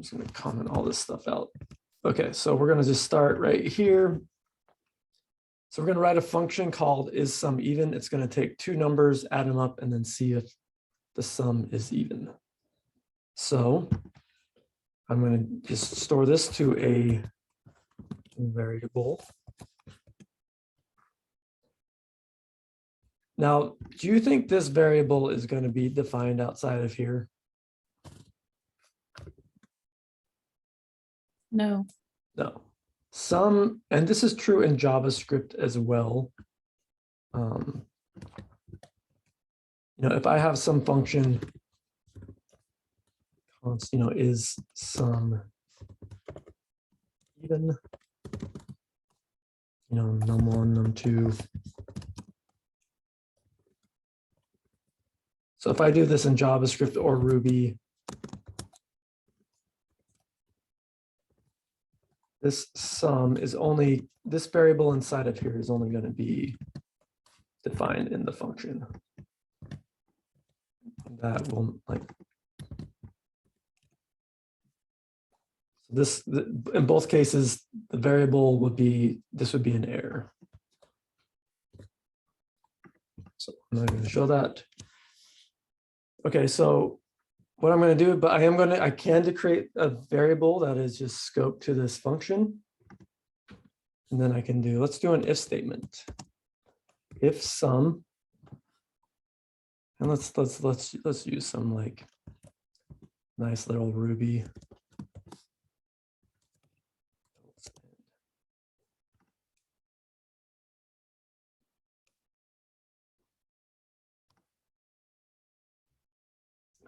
just going to comment all this stuff out. Okay, so we're going to just start right here. So we're going to write a function called isSumEven. It's going to take two numbers, add them up, and then see if the sum is even. So I'm going to just store this to a variable. Now, do you think this variable is going to be defined outside of here? No. No. Some, and this is true in JavaScript as well. You know, if I have some function, you know, is sum even, you know, num1, num2. So if I do this in JavaScript or Ruby, this sum is only, this variable inside of here is only going to be defined in the function. That will like, this, in both cases, the variable would be, this would be an error. So I'm not going to show that. Okay, so what I'm going to do, but I can create a variable that is just scoped to this function. And then I can do, let's do an if statement. If sum, and let's use some like nice little Ruby.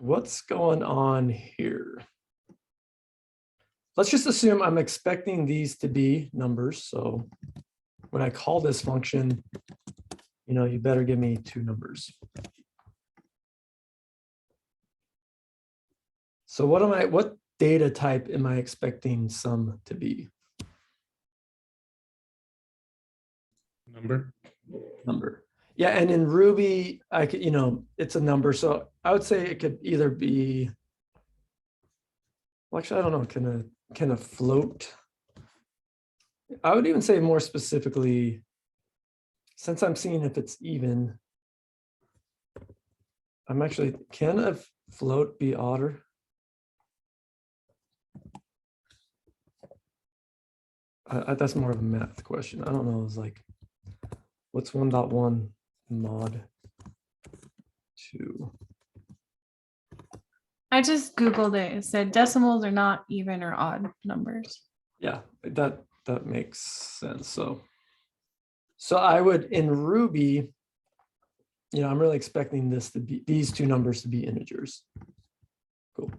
What's going on here? Let's just assume I'm expecting these to be numbers. So when I call this function, you know, you better give me two numbers. So what data type am I expecting sum to be? Number. Yeah, and in Ruby, I could, you know, it's a number. So I would say it could either be, well, actually, I don't know, can a float? I would even say more specifically, since I'm seeing if it's even, I'm actually, can a float be odder? That's more of a math question. I don't know, it's like, what's 1.1 mod 2? I just Googled it. It said decimals are not even or odd numbers. Yeah, that makes sense. So I would, in Ruby, you know, I'm really expecting this to be, these two numbers to be integers. Cool.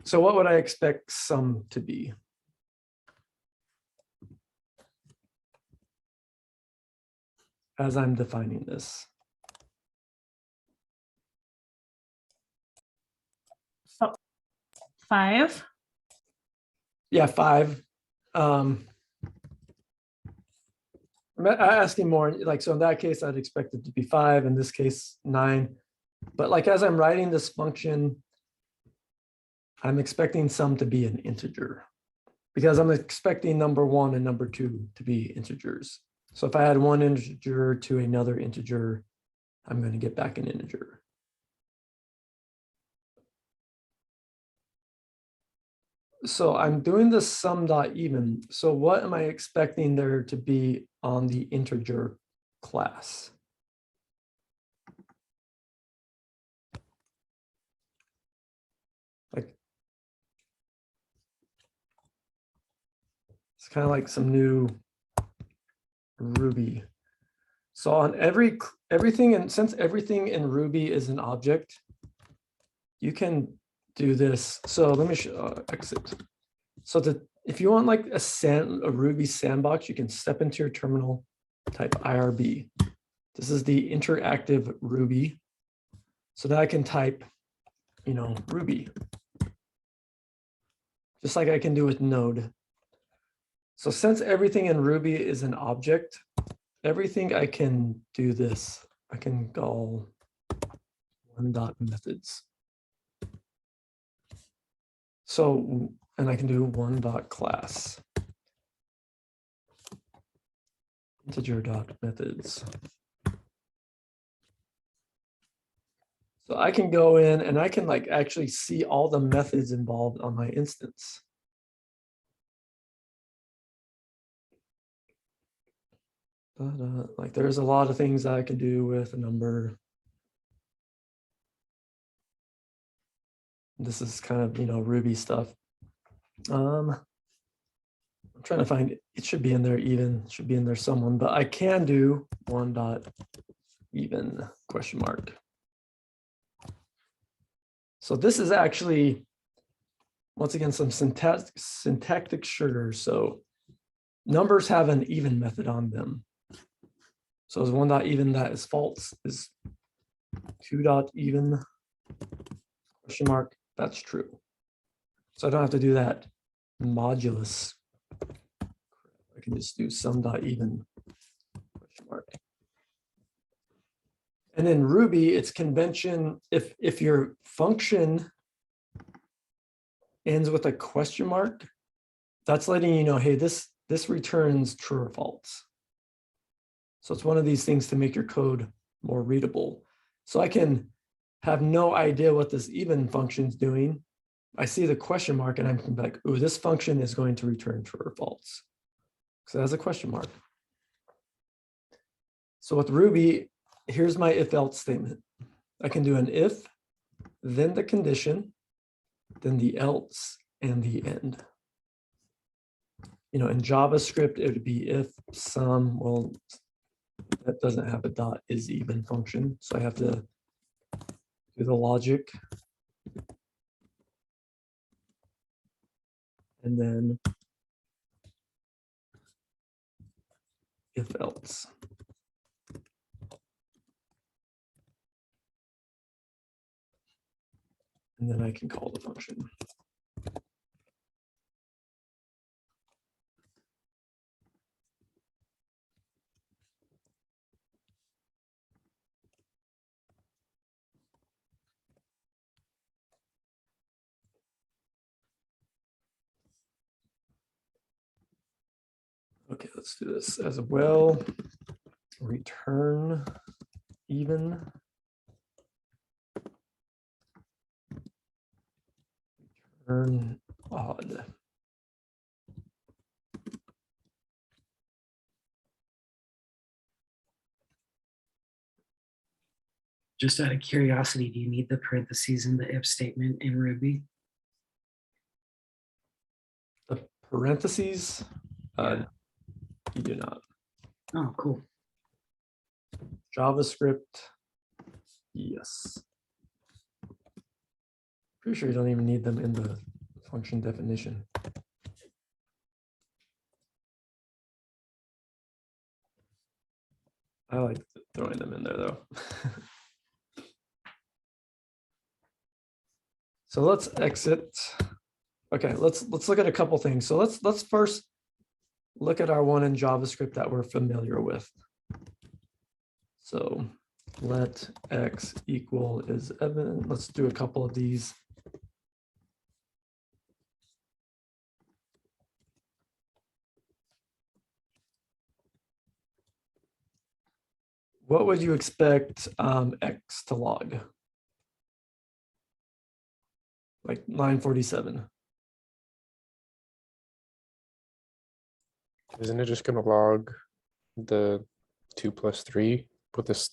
So what would I expect sum to be? As I'm defining this. So 5. Yeah, 5. I'm asking more like, so in that case, I'd expect it to be 5, in this case, 9. But like, as I'm writing this function, I'm expecting sum to be an integer because I'm expecting number 1 and number 2 to be integers. So if I add one integer to another integer, I'm going to get back an integer. So I'm doing the sum.even. So what am I expecting there to be on the integer class? Like, it's kind of like some new Ruby. So on everything, and since everything in Ruby is an object, you can do this. So let me show, exit. So if you want like a Ruby sandbox, you can step into your terminal, type IRB. This is the interactive Ruby. So that I can type, you know, Ruby. Just like I can do with Node. So since everything in Ruby is an object, everything I can do this. I can call one.methods. So, and I can do one dot class. Integer dot methods. So I can go in and I can like actually see all the methods involved on my instance. Like there's a lot of things I can do with a number. This is kind of, Ruby stuff. I'm trying to find it should be in there even, should be in there someone, but I can do one dot even question mark. So this is actually, once again, some syntactic sugar. So numbers have an even method on them. So is one dot even that is false, is two dot even question mark, that's true. So I don't have to do that modulus. I can just do sum dot even question mark. And in Ruby, it's convention, if your function ends with a question mark, that's letting you know, hey, this returns true or false. So it's one of these things to make your code more readable. So I can have no idea what this even function is doing. I see the question mark and I'm like, ooh, this function is going to return true or false. So that's a question mark. So with Ruby, here's my if else statement. I can do an if, then the condition, then the else, and the end. In JavaScript, it would be if sum, well, that doesn't have a dot is even function. So I have to do the logic. And then if else. And then I can call the function. Okay, let's do this as well. Return even. Return odd. Just out of curiosity, do you need the parentheses in the if statement in Ruby? The parentheses, Yeah. you do not. Oh, cool. JavaScript, yes. Pretty sure you don't even need them in the function definition. I like throwing them in there though. So let's exit. Okay, let's look at a couple things. So let's first look at our one in JavaScript that we're familiar with. So let x equal is Evan. Let's do a couple of these. What would you expect x to log? Like line 47. Isn't it just going to log the 2 plus 3 with this?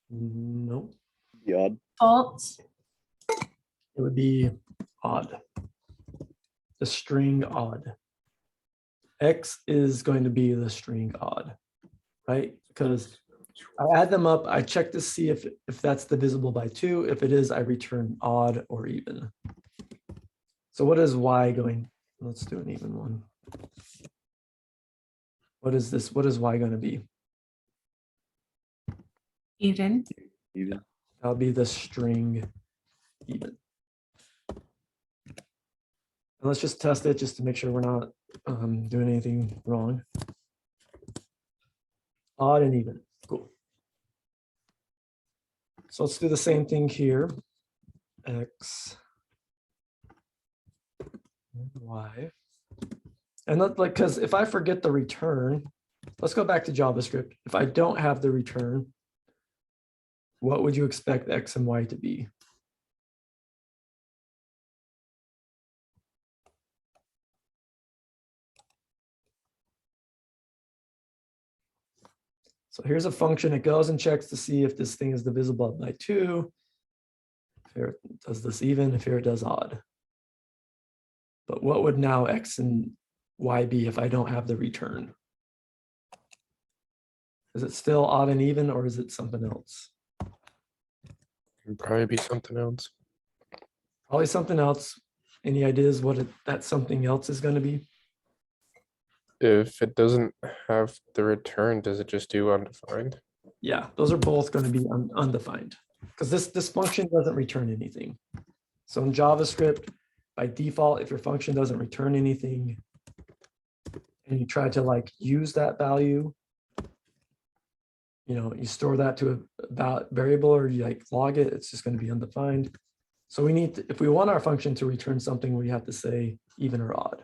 Nope. The odd. False. It would be odd. The string odd. X is going to be the string odd, right? Because I add them up, I check to see if that's divisible by 2. If it is, I return odd or even. So what is y going? Let's do an even one. What is this? What is y going to be? Even. Even. That'll be the string even. And let's just test it just to make sure we're not doing anything wrong. Odd and even. Cool. So let's do the same thing here. X Y. And that, like, because if I forget the return, let's go back to JavaScript. If I don't have the return, what would you expect X and Y to be? So here's a function. It goes and checks to see if this thing is divisible by 2. If here it does this even, if here it does odd. But what would now X and Y be if I don't have the return? Is it still odd and even, or is it something else? It'd probably be something else. Probably something else. Any ideas what that something else is going to be? If it doesn't have the return, does it just do undefined? Yeah, those are both going to be undefined because this function doesn't return anything. So in JavaScript, by default, if your function doesn't return anything and you try to like use that value, you know, you store that to a variable or you like log it, it's just going to be undefined. So we need to, if we want our function to return something, we have to say even or odd.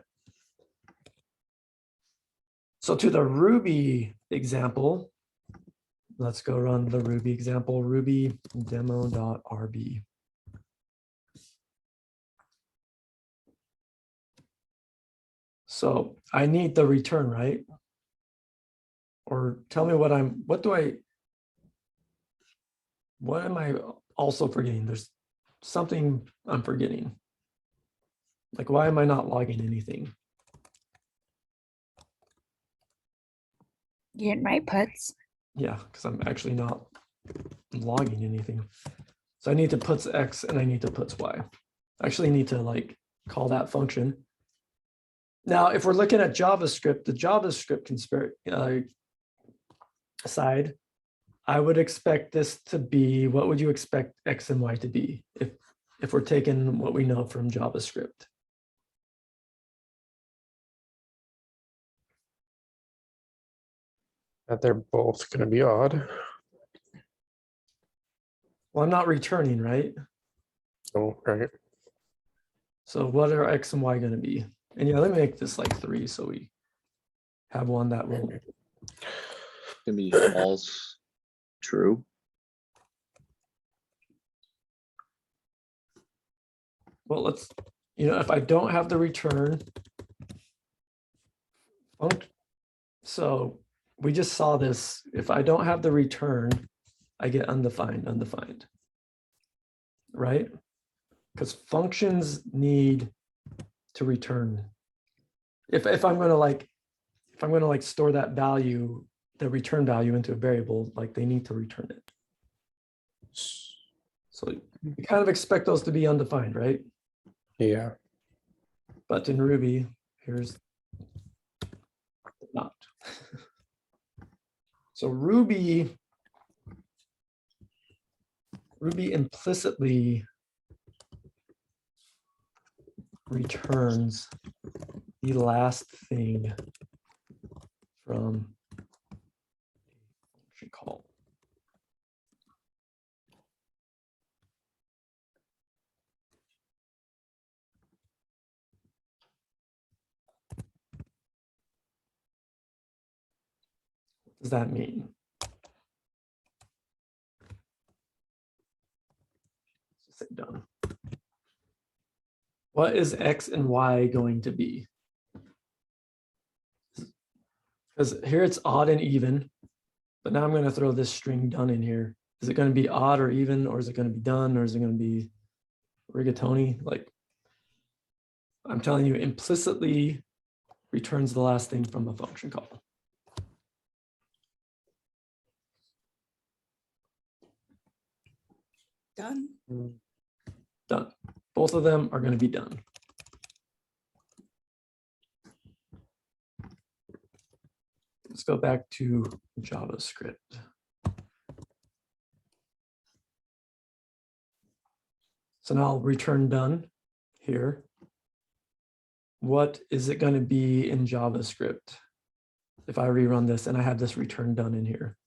So to the Ruby example, let's go run the Ruby example, Ruby demo.rb. So I need the return, right? Or tell me what am I also forgetting? There's something I'm forgetting. Like, why am I not logging anything? You didn't write puts. Yeah, because I'm actually not logging anything. So I need to puts X and I need to puts Y. I actually need to like call that function. Now, if we're looking at JavaScript, the JavaScript side, I would expect this to be, what would you expect X and Y to be if we're taking what we know from JavaScript? That they're both going to be odd. Well, I'm not returning, right? Oh, right. So what are X and Y going to be? And yeah, let me make this like 3 so we have one that will. Gonna be false, true. Well, let's, you know, if I don't have the return, so we just saw this. If I don't have the return, I get undefined, right? Because functions need to return. If I'm going to like store that value, the return value into a variable, like they need to return it. So you kind of expect those to be undefined, right? Yeah. But in Ruby, here's not. So Ruby implicitly returns the last thing from function call. What does that mean? Let's say done. What is X and Y going to be? Because here it's odd and even, but now I'm going to throw this string done in here. Is it going to be odd or even, or is it going to be done, or is it going to be rigatoni? Like, I'm telling you, implicitly returns the last thing from a function call. Done. Done. Both of them are going to be done. Let's go back to JavaScript. So now I'll return done here. What is it going to be in JavaScript if I rerun this and I have this return done in here?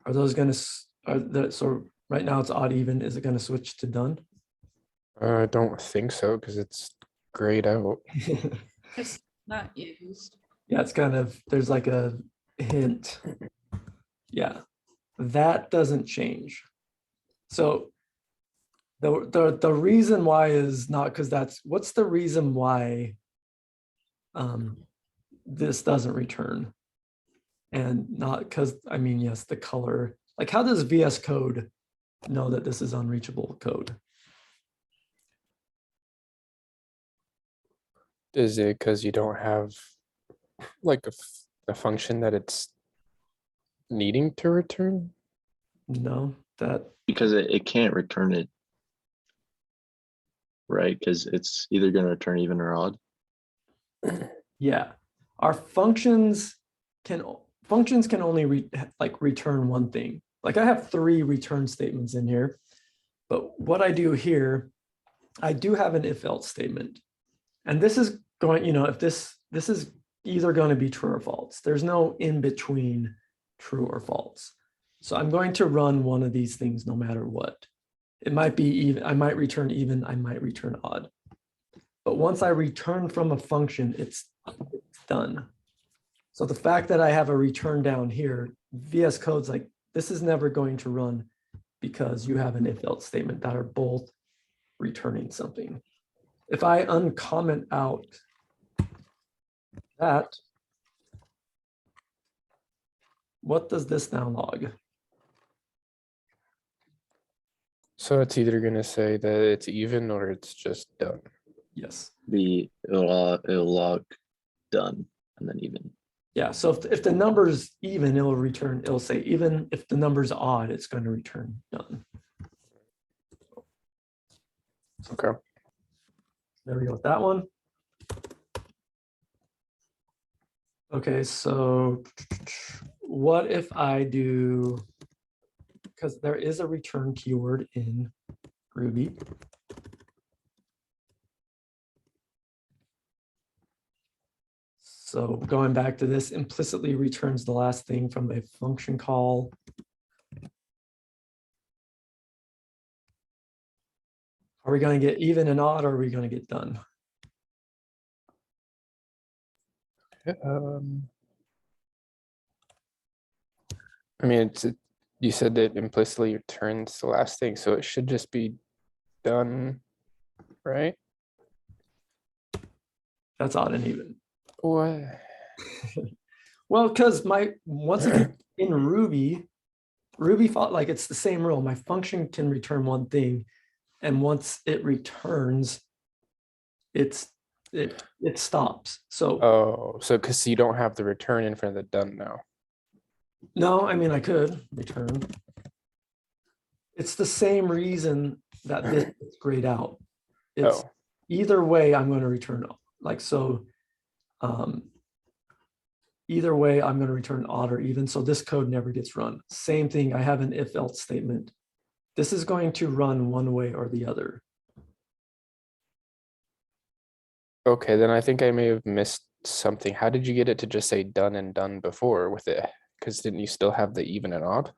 Are those going to, so right now it's odd even, is it going to switch to done? I don't think so because it's grayed out. It's not used. Yeah, it's kind of, there's like a hint. Yeah, that doesn't change. So the reason why is not because what's the reason why this doesn't return? And not because, I mean, yes, the color, like how does VS Code know that this is unreachable code? Is it because you don't have like a function that it's needing to return? No, that, Because it can't return it. Right, because it's either gonna return even or odd. yeah. Our functions can only return one thing. Like I have 3 return statements in here, but what I do here, I do have an if else statement. And this is going, if this is either going to be true or false. There's no in between true or false. So I'm going to run one of these things no matter what. It might be even, I might return even, I might return odd. But once I return from a function, it's done. So the fact that I have a return down here, VS Code's like, this is never going to run because you have an if else statement that are both returning something. If I uncomment out that, what does this now log? So it's either gonna say that it's even or it's just done. Yes. It'll log done and then even. Yeah, so if the number's even, it'll say even. If the number's odd, it's going to return done. Okay. There we go with that one. Okay, so what if I do, because there is a return keyword in Ruby. So going back to this, implicitly returns the last thing from a function call. Are we going to get even and odd, or are we going to get done? I mean, you said that implicitly returns the last thing, so it should just be done, right? That's odd and even. What? Well, because once again, in Ruby fought like it's the same rule. My function can return one thing, and once it returns, it stops. So Oh, so because you don't have the return in front of the done now. no, I mean I could return. It's the same reason that this is grayed out. It's Oh, either way I'm going to return like so. Either way, I'm going to return odd or even. So this code never gets run. Same thing. I have an if else statement. This is going to run one way or the other. okay. Then I think I may have missed something. How did you get it to just say done and done before with it? Because didn't you still have the even and odd?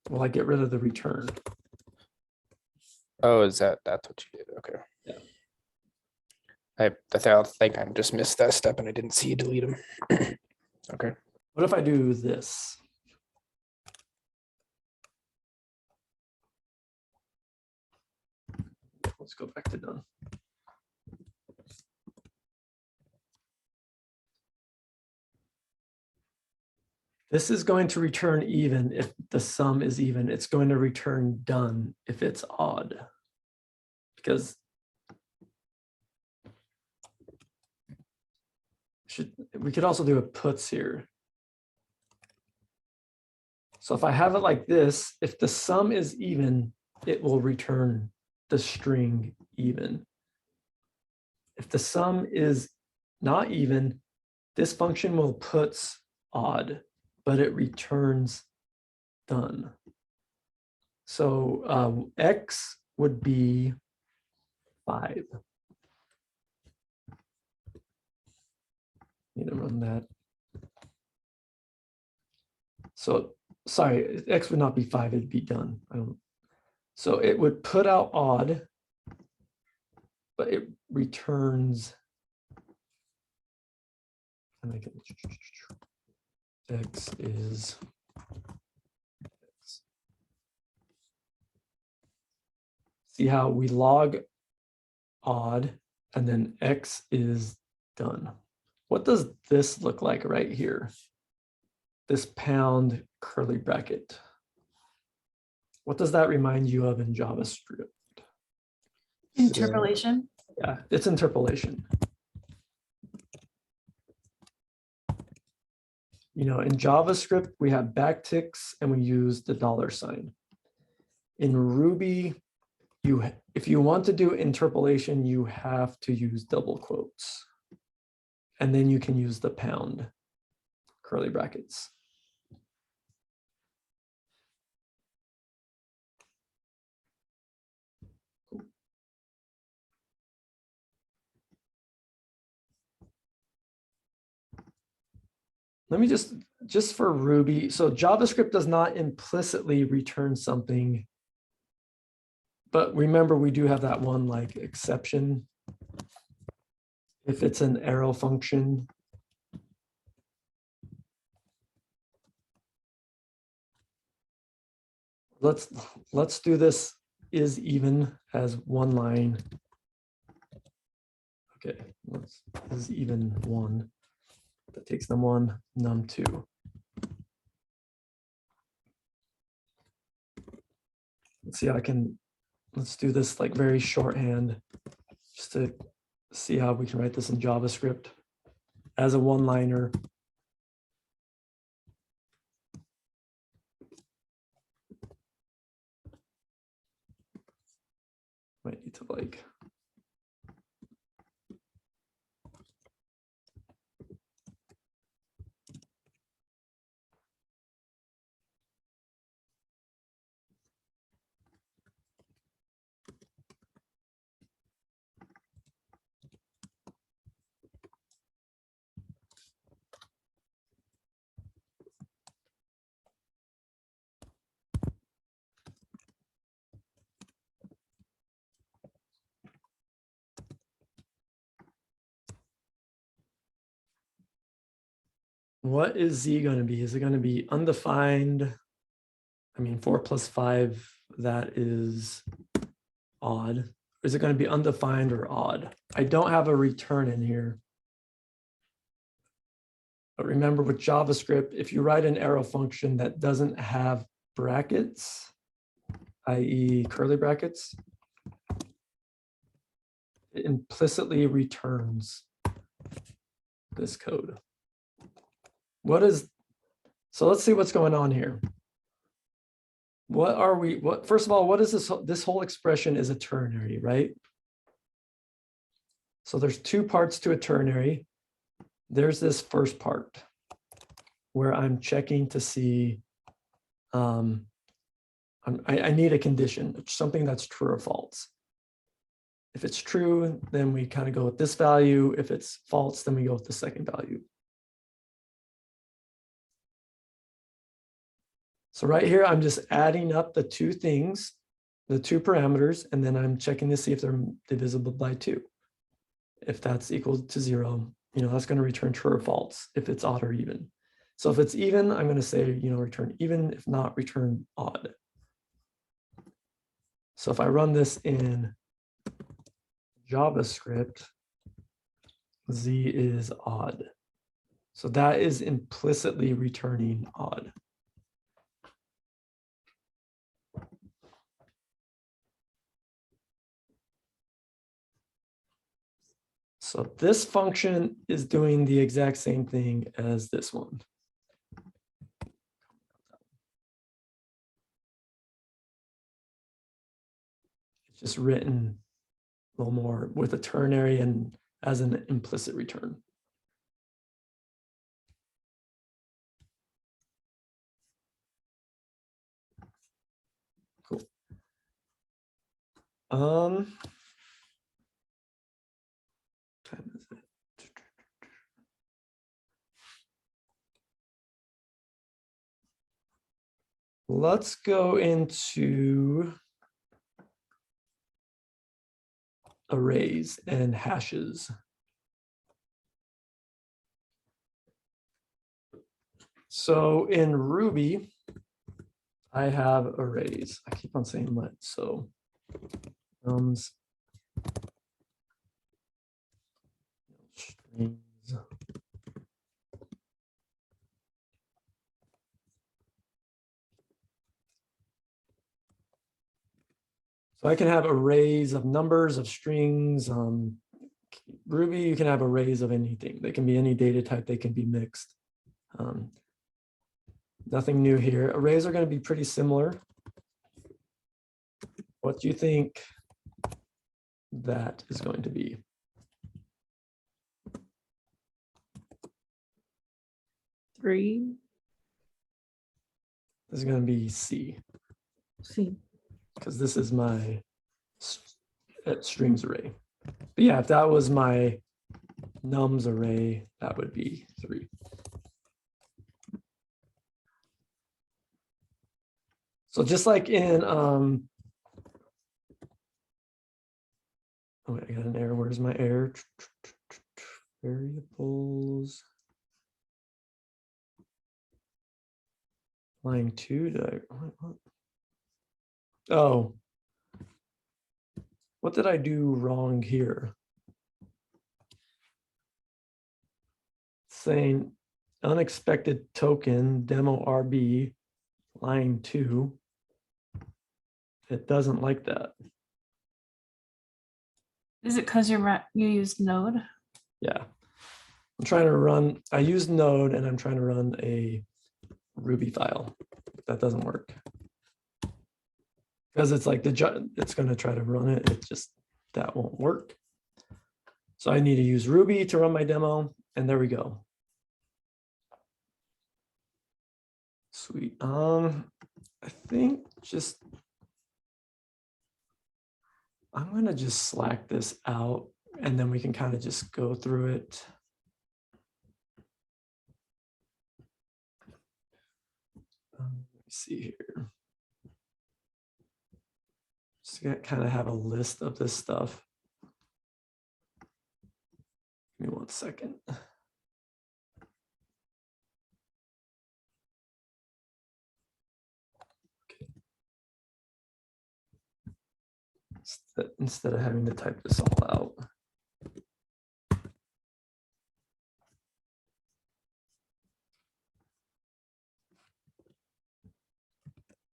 Well, I get rid of the return. Oh, that's what you did? Okay. Yeah. I think I just missed that step and I didn't see you delete them. Okay. What if I do this? Let's go back to done. This is going to return even if the sum is even. It's going to return done if it's odd. Because we could also do a puts here. So if I have it like this, if the sum is even, it will return the string even. If the sum is not even, this function will puts odd, but it returns done. So X would be 5. Need to run that. So sorry, X would not be 5, it'd be done. So it would put out odd. but it returns. And I can X is X. See how we log odd and then X is done. What does this look like right here? This pound curly bracket. What does that remind you of in JavaScript? Interpolation. Yeah, it's interpolation. You know, in JavaScript, we have backticks and we use the $sign. In Ruby, if you want to do interpolation, you have to use double quotes. And then you can use the pound curly brackets. Let me just for Ruby, so JavaScript does not implicitly return something. But remember, we do have that one like exception. If it's an arrow function. Let's do this is even as one line. Okay, is even one. That takes num1, num2. Let's see how I can, let's do this like very shorthand just to see how we can write this in JavaScript as a one-liner. Might need to like. What is Z going to be? Is it going to be undefined? I mean, 4 plus 5, that is odd. Is it going to be undefined or odd? I don't have a return in here. But remember with JavaScript, if you write an arrow function that doesn't have brackets, i.e. curly brackets, it implicitly returns this code. So let's see what's going on here. First of all, what is this? This whole expression is a ternary, right? So there's two parts to a ternary. There's this first part where I'm checking to see, I need a condition, something that's true or false. If it's true, then we kind of go with this value. If it's false, then we go with the second value. So right here, I'm just adding up the two things, the two parameters, and then I'm checking to see if they're divisible by 2. If that's equal to 0, that's going to return true or false if it's odd or even. So if it's even, I'm going to say, return even. If not, return odd. So if I run this in JavaScript, Z is odd. So that is implicitly returning odd. So this function is doing the exact same thing as this one. It's just written a little more with a ternary and as an implicit return. Cool. Time is it? Let's go into arrays and hashes. So in Ruby, I have arrays. I keep on saying let, so strings. So I can have arrays of numbers, of strings. Ruby, you can have arrays of anything. They can be any data type. They can be mixed. Nothing new here. Arrays are going to be pretty similar. What do you think that is going to be? Three. This is going to be C, C. because this is my strings array. But yeah, if that was my nums array, that would be 3. So just like in, oh wait, I got an error. Where's my error? Variables. Line 2, did I, what? Oh. What did I do wrong here? Saying unexpected token demo RB line 2. It doesn't like that. Is it because you used Node? Yeah. I'm trying to run, I use Node and I'm trying to run a Ruby file. That doesn't work. Because it's like it's going to try to run it. It just, that won't work. So I need to use Ruby to run my demo. And there we go. Sweet. I think just, I'm going to just slack this out and then we can kind of just go through it. Let me see here. Just gonna kind of have a list of this stuff. Give me 1 second. Okay. Instead of having to type this all out.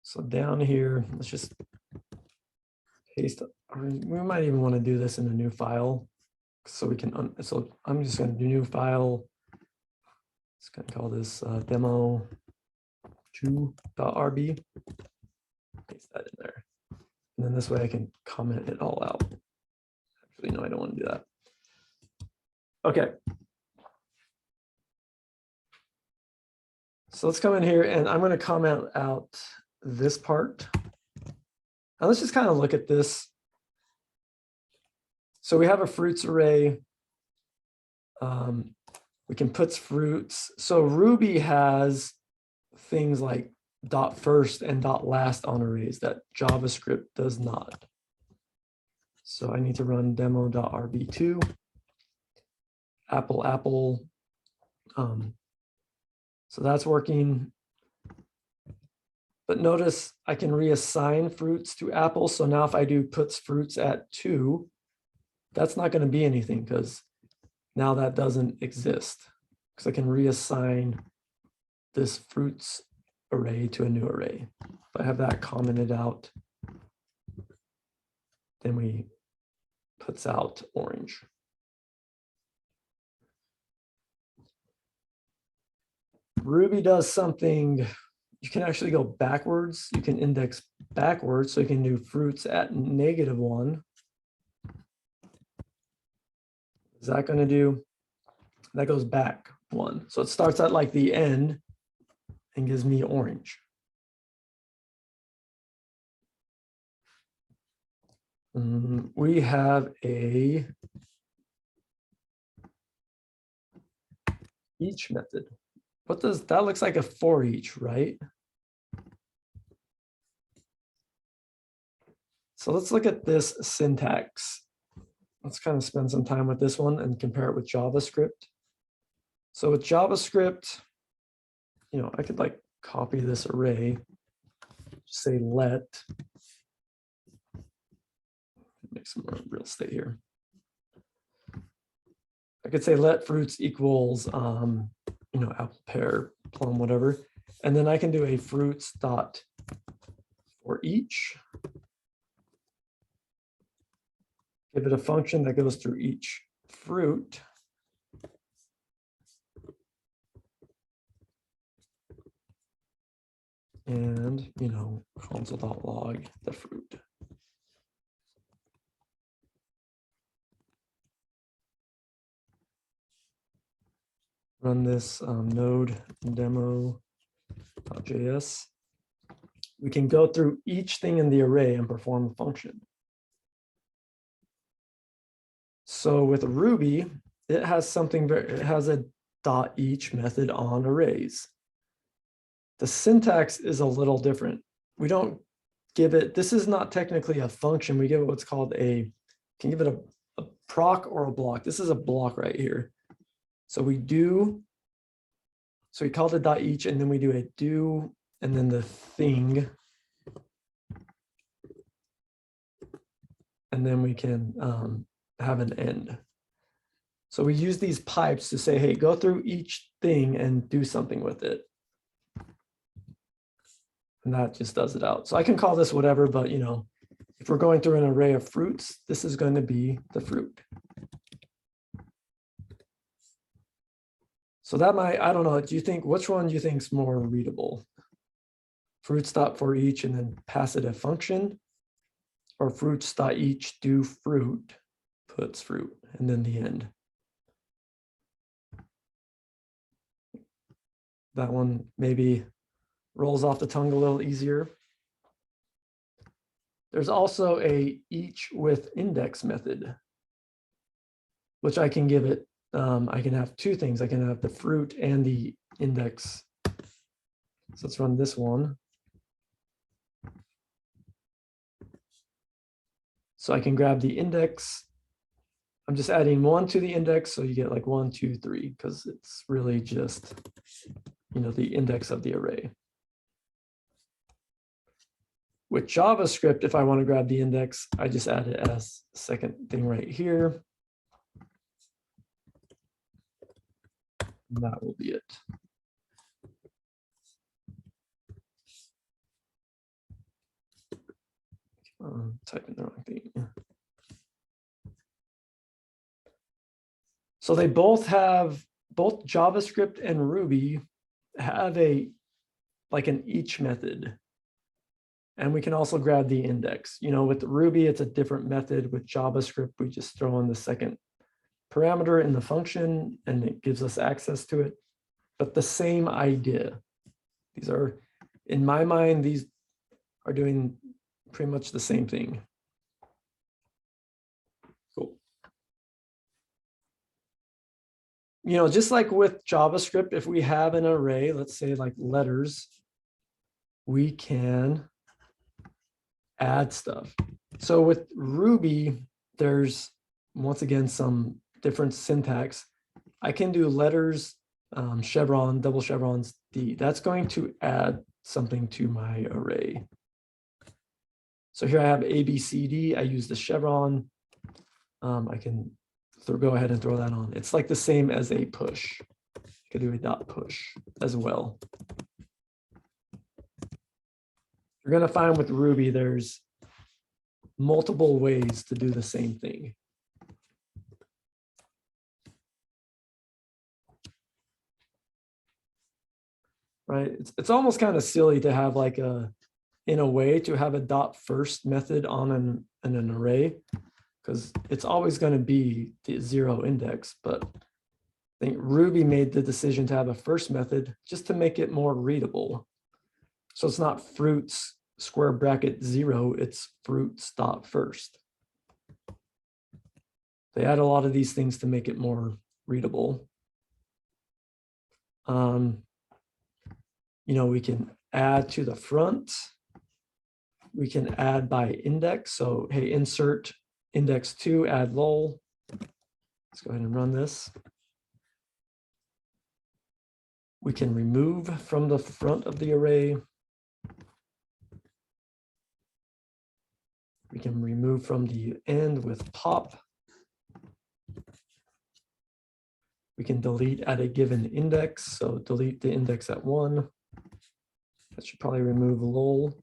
So down here, let's just paste. We might even want to do this in a new file, so we can. So I'm just going to do new file. It's going to call this demo2.rb. Paste that in there, and then this way I can comment it all out. Actually, no, I don't want to do that. Okay. So let's come in here, and I'm going to comment out this part. Now let's just kind of look at this. So we have a fruits array. We can put fruits. So Ruby has things like .first and .last on arrays that JavaScript does not. So I need to run demo.rb2. Apple. So that's working. But notice I can reassign fruits to Apple. So now if I do puts fruits at 2, that's not going to be anything because now that doesn't exist. Because I can reassign this fruits array to a new array. If I have that commented out, then we puts out orange. Ruby does something. You can actually go backwards. You can index backwards. So you can do fruits at -1. What is that going to do? That goes back 1. So it starts at like the end and gives me orange. We have a each method. What does that looks like a for each, right? So let's look at this syntax. let's kind of spend some time with this one and compare it with JavaScript. So with JavaScript, I could like copy this array, say let, make some more real estate here. I could say let fruits equals, apple, pear, plum, whatever. And then I can do a fruits dot for each. Give it a function that goes through each fruit. And, console.log the fruit. Run this node demo.js. We can go through each thing in the array and perform the function. So with Ruby, it has a .each method on arrays. The syntax is a little different. We don't give it, this is not technically a function. We give it what's called can give it a proc or a block. This is a block right here. So we called it .each, and then we do a do, and then the thing. And then we can have an end. So we use these pipes to say, hey, go through each thing and do something with it. And that just does it out. So I can call this whatever, but if we're going through an array of fruits, this is going to be the fruit. So that might, I don't know, which one do you think is more readable? Fruits dot for each and then pass it a function, or fruits dot each do fruit puts fruit and then the end. That one maybe rolls off the tongue a little easier. There's also a each with index method, which I can give it. I can have two things. I can have the fruit and the index. So let's run this one. So I can grab the index. I'm just adding 1 to the index. So you get like 1, 2, 3, because it's really just, the index of the array. With JavaScript, if I want to grab the index, I just add it as the second thing right here. And that will be it. Typing the wrong thing. So they both JavaScript and Ruby have an each method. And we can also grab the index. With Ruby, it's a different method. With JavaScript, we just throw in the second parameter in the function and it gives us access to it. But the same idea. These are, in my mind, these are doing pretty much the same thing. Cool. Just like with JavaScript, if we have an array, let's say like letters, we can add stuff. So with Ruby, there's once again some different syntax. I can do letters, chevron, double chevrons, D. That's going to add something to my array. So here I have A, B, C, D. I use the chevron. I can go ahead and throw that on. It's like the same as a push. You could do a dot push as well. You're going to find with Ruby, there's multiple ways to do the same thing. Right? It's almost kind of silly to have in a way to have a dot first method on an array, because it's always going to be the 0 index. But I think Ruby made the decision to have a first method just to make it more readable. So it's not fruits square bracket 0, it's fruits dot first. They add a lot of these things to make it more readable. We can add to the front. We can add by index. So, hey, insert index 2, add lol. Let's go ahead and run this. We can remove from the front of the array. We can remove from the end with pop. We can delete at a given index. So delete the index at 1. That should probably remove lol.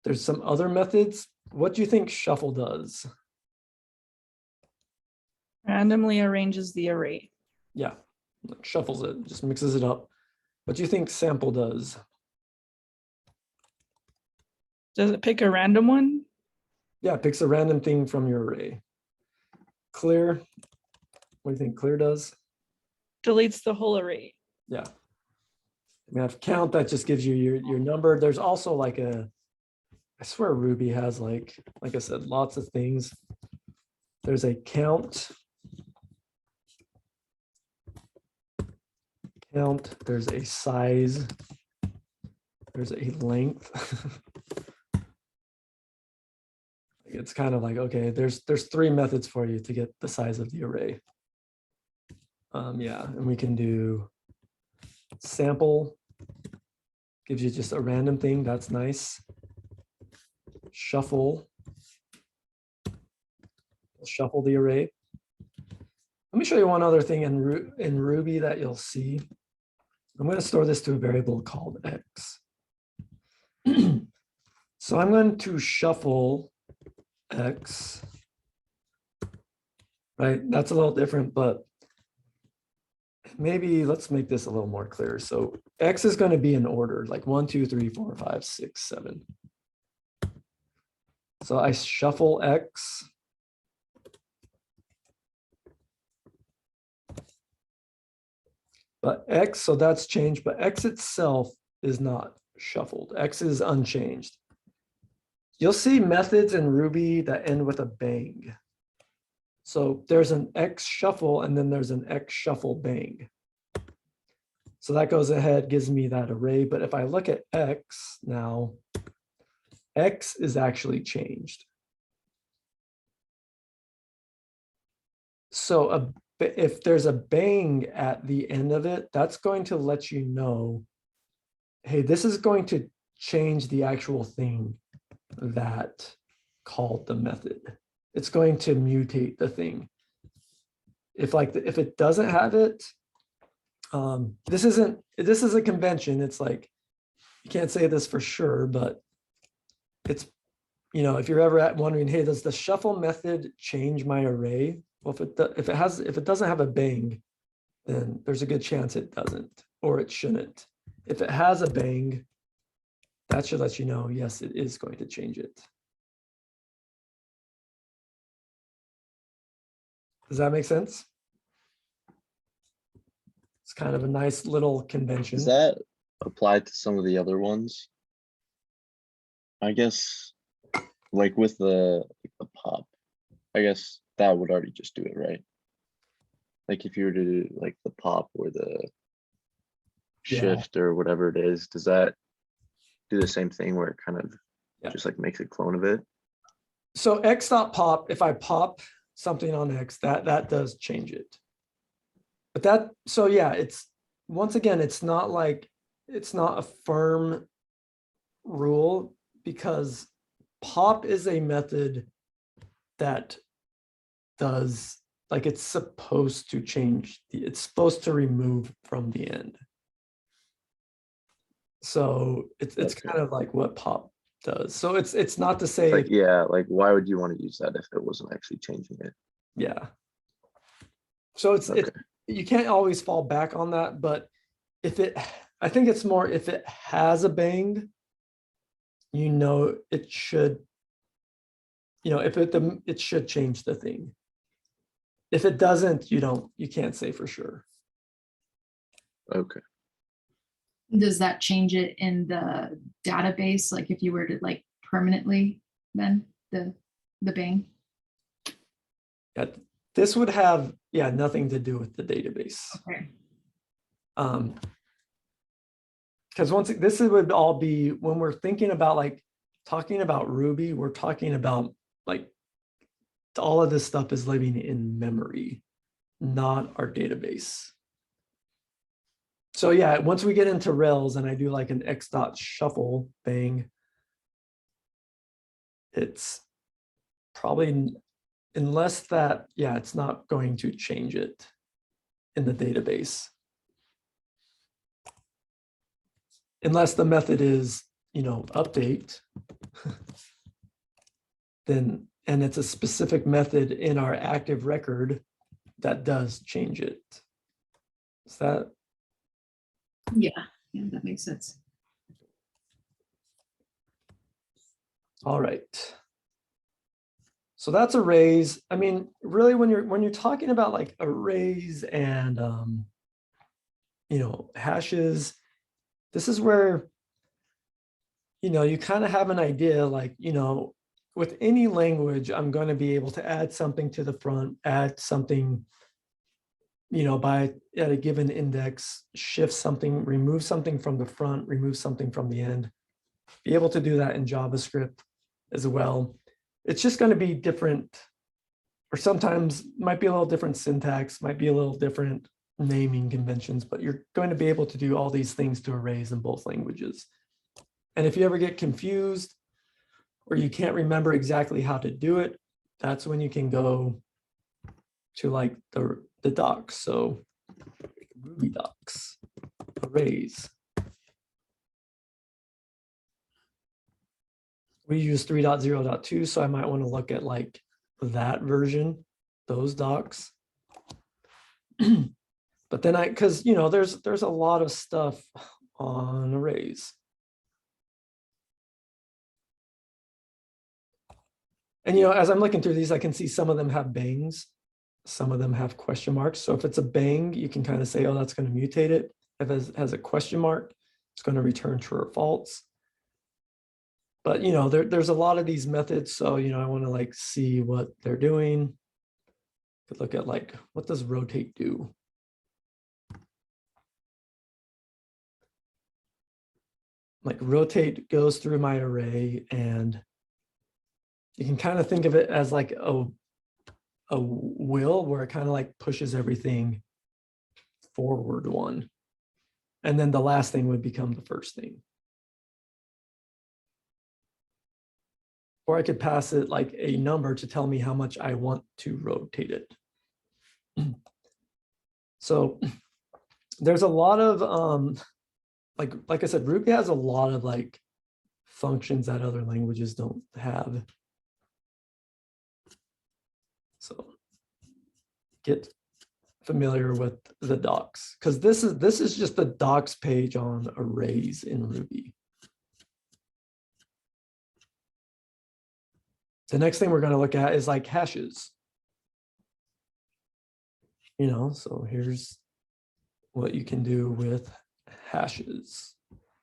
There's some other methods. What do you think shuffle does? Randomly arranges the array. Yeah, shuffles it, just mixes it up. What do you think sample does? Does it pick a random one? Yeah, it picks a random thing from your array. Clear, what do you think clear does? Deletes the whole array. Yeah. We have count, that just gives you your number. There's also like a, I swear Ruby has like I said, lots of things. There's a count. There's a size. There's a length. It's kind of like, okay, there's 3 methods for you to get the size of the array. Yeah, and we can do sample, gives you just a random thing. That's nice. Shuffle, shuffle the array. Let me show you one other thing in Ruby that you'll see. I'm going to store this to a variable called x. So I'm going to shuffle x, right? That's a little different, but maybe let's make this a little more clear. So x is going to be in order, like 1, 2, 3, 4, 5, 6, 7. So I shuffle x. But x, so that's changed, but x itself is not shuffled. X is unchanged. You'll see methods in Ruby that end with a bang. So there's an x shuffle and then there's an x shuffle bang. So that goes ahead, gives me that array. But if I look at x now, x is actually changed. So if there's a bang at the end of it, that's going to let you know, hey, this is going to change the actual thing that called the method. It's going to mutate the thing. If it doesn't have it, this is a convention. It's like, you can't say this for sure, but it's, if you're ever wondering, hey, does the shuffle method change my array? Well, if it doesn't have a bang, then there's a good chance it doesn't, or it shouldn't. If it has a bang, that should let you know, yes, it is going to change it. Does that make sense? It's kind of a nice little convention. Does that apply to some of the other ones? I guess, like with the pop, I guess that would already just do it, right? Like if you were to do like the pop or the shift or whatever it is, does that do the same thing where it kind of just like makes a clone of it? So x.pop, if I pop something on x, that does change it. But so yeah, it's, once again, it's not a firm rule, because pop is a method that does, like, it's supposed to change, it's supposed to remove from the end. So it's kind of like what pop does. So it's not to say, Like, yeah, like why would you want to use that if it wasn't actually changing it? yeah. So it's you can't always fall back on that, but I think it's more if it has a bang, it should, it should change the thing. If it doesn't, you can't say for sure. Okay. Does that change it in the database? Like if you were to like permanently then the bang? Yeah, this would have, nothing to do with the database. Okay. Because this would all be when we're thinking about like talking about Ruby, we're talking about like all of this stuff is living in memory, not our database. So yeah, once we get into Rails and I do like an x dot shuffle bang, it's probably, unless that, yeah, it's not going to change it in the database. Unless the method is, update, then, and it's a specific method in our active record that does change it. Is that? Yeah, that makes sense. All right. So that's arrays. I mean, really, when you're talking about like arrays and hashes, this is where you kind of have an idea, like with any language, I'm going to be able to add something to the front, add something, by at a given index, shift something, remove something from the front, remove something from the end. Be able to do that in JavaScript as well. It's just going to be different, or sometimes might be a little different syntax, might be a little different naming conventions, but you're going to be able to do all these things to arrays in both languages. And if you ever get confused or you can't remember exactly how to do it, that's when you can go to like the docs. So Ruby docs, arrays. We use 3.0.2, so I might want to look at like that version, those docs. But then because there's a lot of stuff on arrays. And as I'm looking through these, I can see some of them have bangs, some of them have question marks. So if it's a bang, you can kind of say, oh, that's going to mutate it. If it has a question mark, it's going to return true or false. But there's a lot of these methods, so I want to like see what they're doing. Could look at like, what does rotate do? Like rotate goes through my array, and you can kind of think of it as like a wheel where it kind of like pushes everything forward one. And then the last thing would become the first thing. Or I could pass it like a number to tell me how much I want to rotate it. So there's a lot of, like I said, Ruby has a lot of like functions that other languages don't have. So get familiar with the docs, because this is just the docs page on arrays in Ruby. The next thing we're going to look at is like hashes. So here's what you can do with hashes.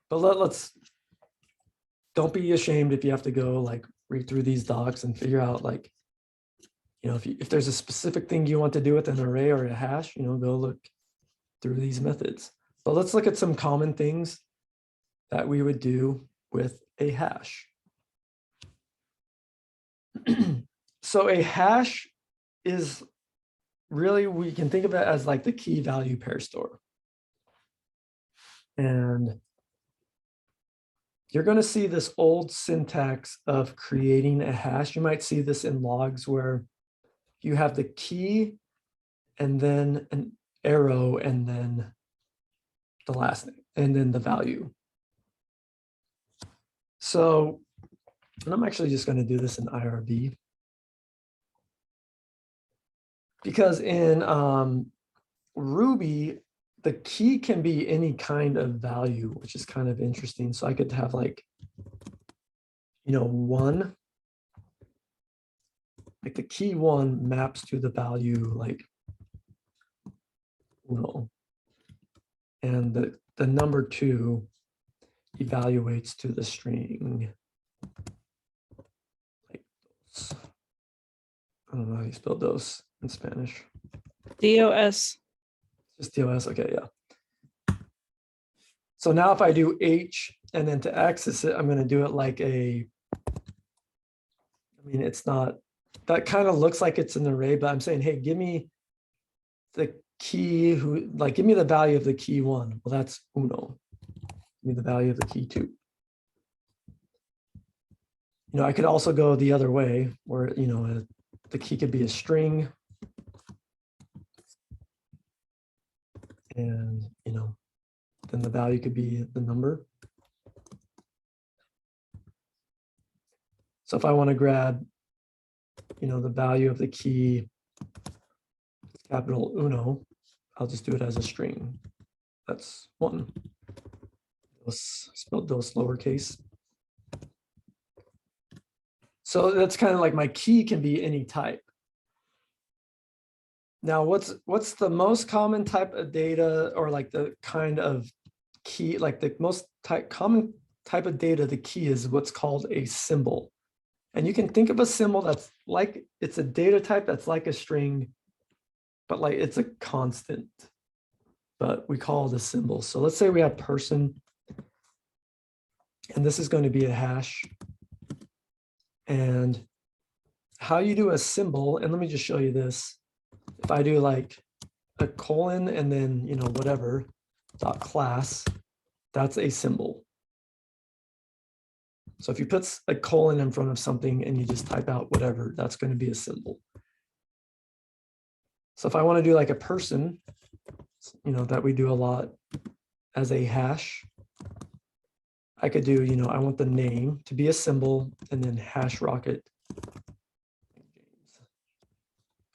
But let's don't be ashamed if you have to go like read through these docs and figure out like, if there's a specific thing you want to do with an array or a hash, go look through these methods. But let's look at some common things that we would do with a hash. So a hash is really, we can think of it as like the key value pair store. And you're going to see this old syntax of creating a hash. You might see this in logs where you have the key and then an arrow and then the last thing and then the value. So, and I'm actually just going to do this in IRB. Because in Ruby, the key can be any kind of value, which is kind of interesting. So I could have like, 1. Like the key 1 maps to the value like 1. And the number 2 evaluates to the string. Like, I don't know how you spell dos in Spanish. DOS. Just DOS, okay, yeah. So now if I do H and then to access it, I'm going to do it like a I mean, it's not, that kind of looks like it's an array, but I'm saying, hey, give me the key give me the value of the key 1. Well, that's uno. Give me the value of the key 2. I could also go the other way where, the key could be a string. And, then the value could be the number. So if I want to grab, the value of the key capital uno, I'll just do it as a string. That's 1. Spelled those lowercase. So that's kind of like my key can be any type. Now, what's the most common type of data, or like the kind of key, like the most common type of data, the key is what's called a symbol. And you can think of a symbol that's like, it's a data type that's like a string, but like it's a constant, but we call it a symbol. So let's say we have person, and this is going to be a hash. And how you do a symbol, and let me just show you this. If I do like a colon and then, whatever, dot class, that's a symbol. So if you put a colon in front of something and you just type out whatever, that's going to be a symbol. So if I want to do like a person, that we do a lot as a hash, I could do, I want the name to be a symbol and then hash rocket,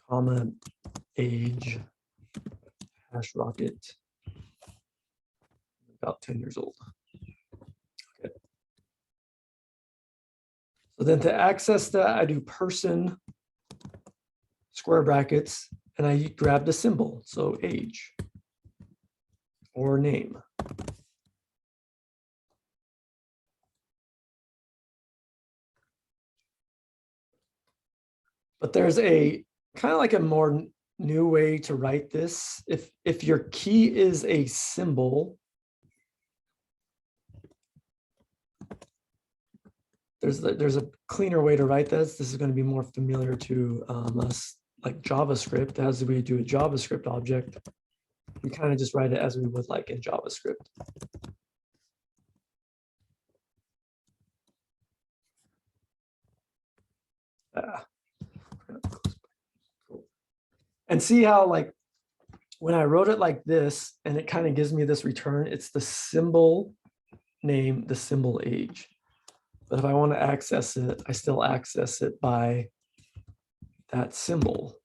comma, age, hash rocket, about 10 years old. Okay. So then to access that, I do person, square brackets, and I grab the symbol. So age or name. But there's a kind of like a more new way to write this. If your key is a symbol, there's a cleaner way to write this. This is going to be more familiar to us, like JavaScript. As we do a JavaScript object, we kind of just write it as we would like in JavaScript. And see how like when I wrote it like this, and it kind of gives me this return, it's the symbol name, the symbol age. But if I want to access it, I still access it by that symbol.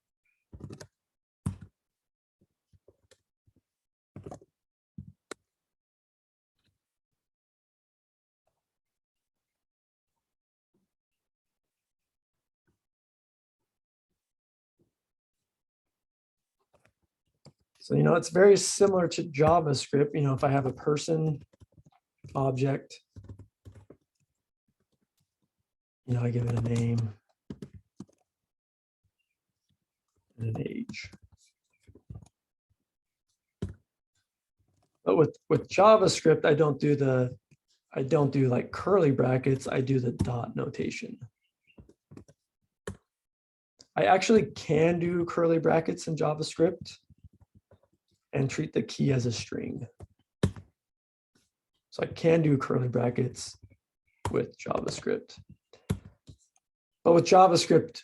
So, it's very similar to JavaScript. If I have a person object, I give it a name and an age. But with JavaScript, I don't do like curly brackets. I do the dot notation. I actually can do curly brackets in JavaScript and treat the key as a string. So I can do curly brackets with JavaScript. But with JavaScript,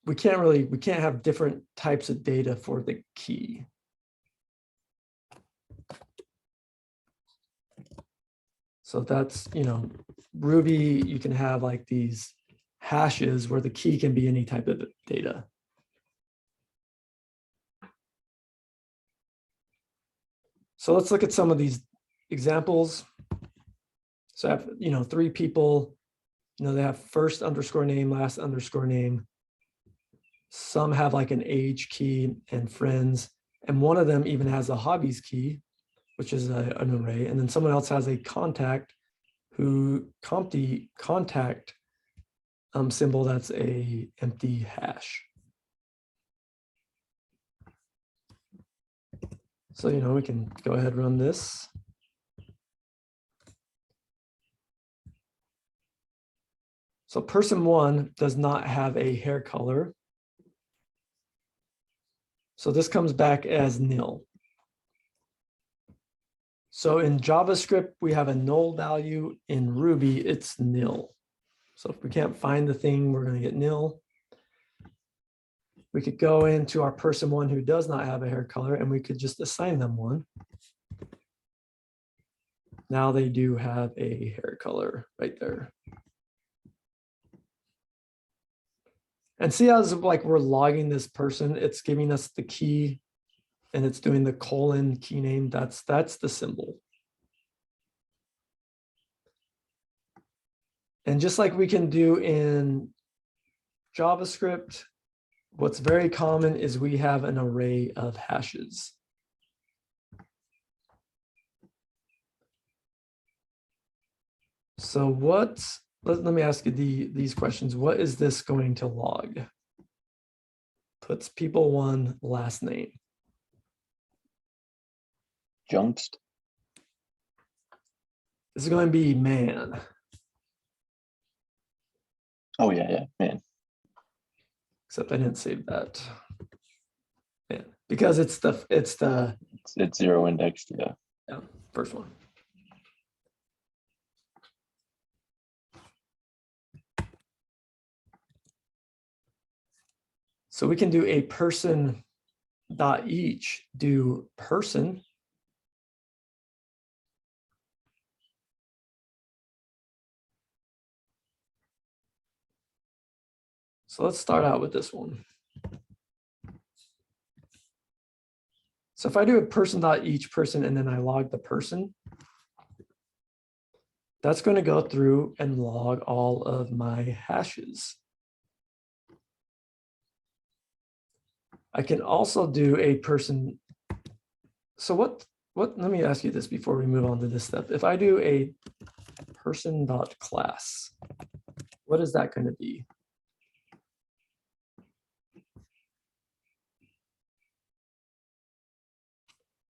we can't have different types of data for the key. So that's, Ruby, you can have like these hashes where the key can be any type of data. So let's look at some of these examples. So I have, 3 people, they have first underscore name, last underscore name. Some have like an age key and friends, and one of them even has a hobbies key, which is an array. And then someone else has a contact contact symbol that's a empty hash. So, we can go ahead and run this. So person one does not have a hair color. So this comes back as nil. So in JavaScript, we have a null value. In Ruby, it's nil. So if we can't find the thing, we're going to get nil. We could go into our person one who does not have a hair color, and we could just assign them one. Now they do have a hair color right there. And see how like we're logging this person, it's giving us the key and it's doing the colon key name. That's the symbol. And just like we can do in JavaScript, what's very common is we have an array of hashes. So let me ask you these questions. What is this going to log? Puts people one last name. Junked. This is going to be man. Oh yeah, man. Except I didn't save that. Man, because it's Zero indexed, yeah. first one. So we can do a person dot each do person. So let's start out with this one. So if I do a person dot each person and then I log the person, that's going to go through and log all of my hashes. I can also do a person. So what, let me ask you this before we move on to this step. If I do a person dot class, what is that going to be?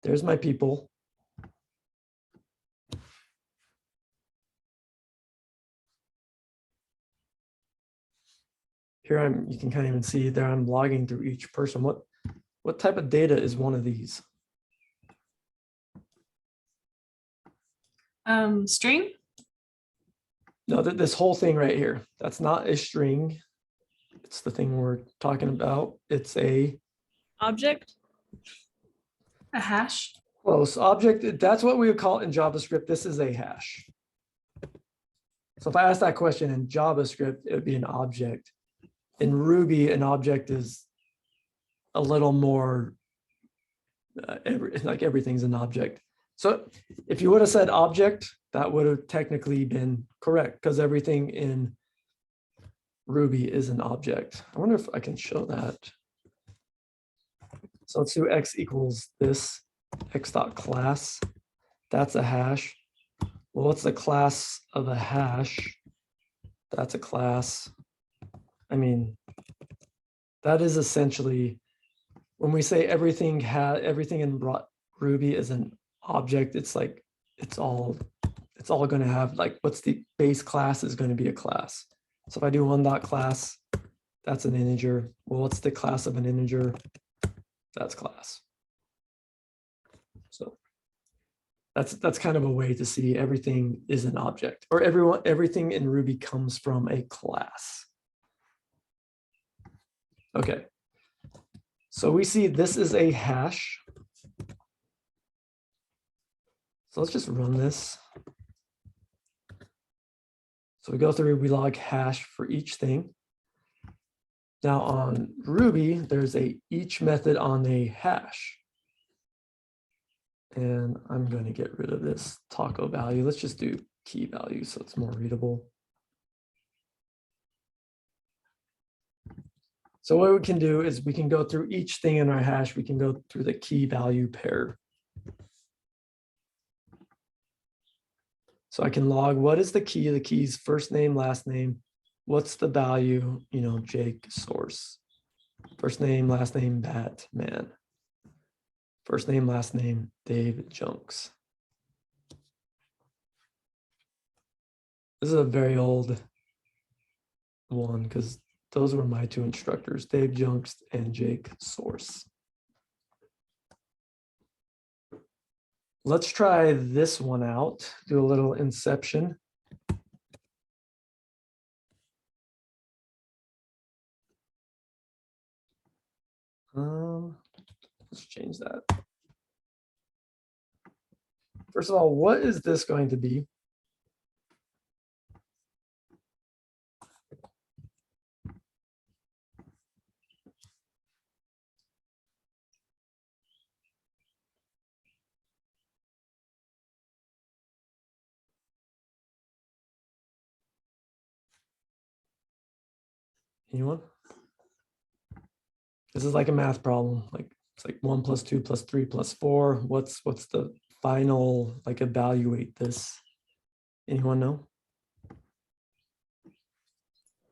There's my people. Here you can kind of even see there I'm logging through each person. What type of data is one of these? String? No, this whole thing right here, that's not a string. It's the thing we're talking about. It's a Object. A hash? close object. That's what we would call it in JavaScript. This is a hash. So if I ask that question in JavaScript, it would be an object. In Ruby, an object is a little more, like everything's an object. So if you would have said object, that would have technically been correct because everything in Ruby is an object. I wonder if I can show that. So let's do x equals this, x dot class. That's a hash. Well, what's the class of a hash? That's a class. I mean, that is essentially, when we say everything in Ruby is an object, it's like, it's all going to have like, what's the base class is going to be a class. So if I do one dot class, that's an integer. Well, what's the class of an integer? That's class. So that's kind of a way to see everything is an object, or everything in Ruby comes from a class. Okay. So we see this is a hash. So let's just run this. So we go through, we log hash for each thing. Now on Ruby, there's a each method on a hash. And I'm going to get rid of this taco value. Let's just do key value so it's more readable. So what we can do is we can go through each thing in our hash. We can go through the key value pair. So I can log what is the key? The key's first name, last name. What's the value? You know, Jake source. First name, last name, Batman. First name, last name, Dave Junks. This is a very old one because those were my two instructors, Dave Junkst and Jake Source. Let's try this one out, do a little inception. Let's change that. First of all, what is this going to be? Anyone? This is like a math problem. Like it's like 1 + 2 + 3 + 4. What's the final, like, evaluate this? Anyone know?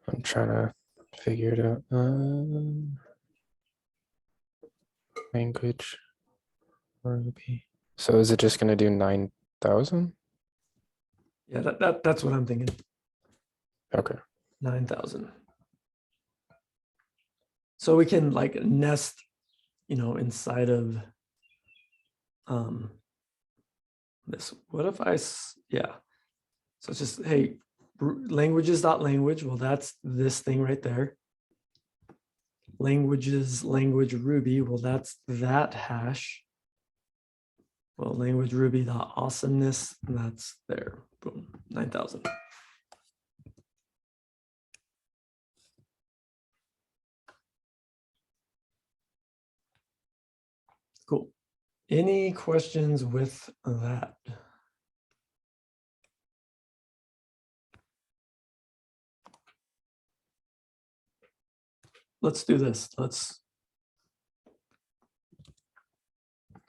I'm trying to figure it out. Language. Ruby. So is it just gonna do 9,000? Yeah, that's what I'm thinking. Okay. 9,000. So we can like nest, inside of this. What if yeah. So it's just, hey, languages.language. Well, that's this thing right there. Languages, language Ruby. Well, that's that hash. Well, language Ruby.awesomeness. And that's there. Boom. 9,000. Cool. Any questions with that? Let's do this. Let's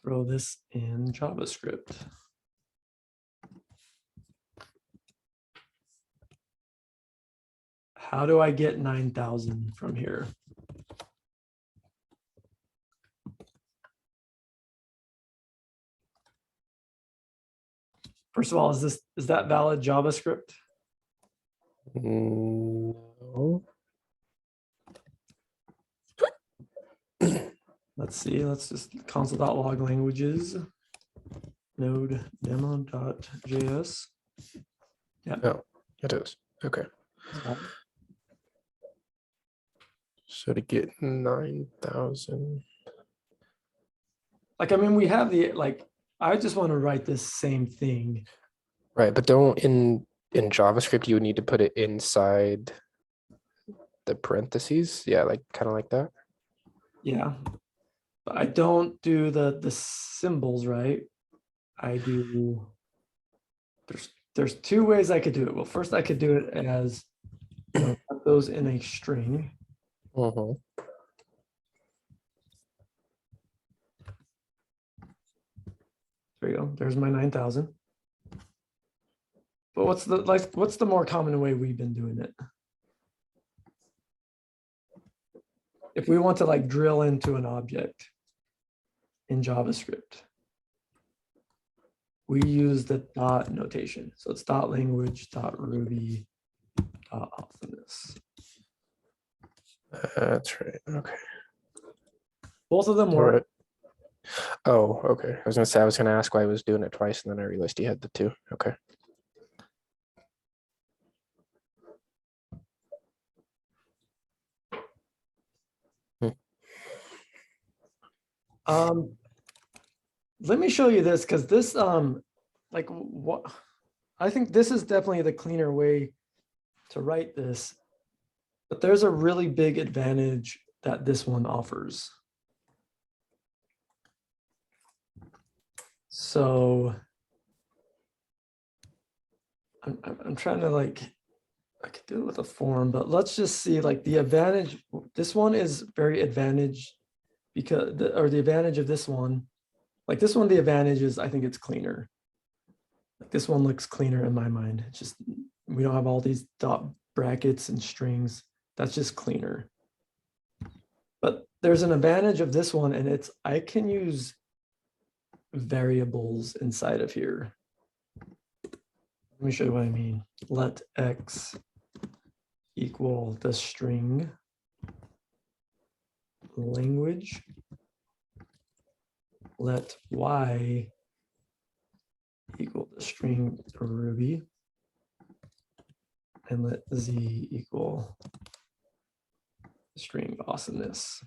throw this in JavaScript. How do I get 9,000 from here? First of all, is that valid JavaScript? No. Let's see. Let's just console.log languages. Node demo.js. Yeah. No, it is. Okay. So to get 9,000. Like, I mean, we have I just want to write this same thing. Right, but don't in JavaScript you would need to put it inside the parentheses. Yeah, like kind of like that. Yeah. But I don't do the symbols, right? I do. There's two ways I could do it. Well, first I could do it as put those in a string. Mhm. There you go. There's my 9,000. But what's the more common way we've been doing it? If we want to like drill into an object in JavaScript, we use the dot notation. So it's dot language, dot Ruby, dot awesomeness. That's right. Okay. Both of them All work. right. Oh, okay. I was gonna ask why I was doing it twice, and then I realized you had the two. Okay. Let me show you this because this like what I think this is definitely the cleaner way to write this, but there's a really big advantage that this one offers. So I'm trying to I could do it with a form, but let's just see the advantage. This one is very advantage because the advantage of this one, this one, the advantage is I think it's cleaner. This one looks cleaner in my mind. It's just, we don't have all these dot brackets and strings. That's just cleaner. But there's an advantage of this one, and it's I can use variables inside of here. Let me show you what I mean. Let x equal the string language. Let y equal the string Ruby. And let z equal the string awesomeness.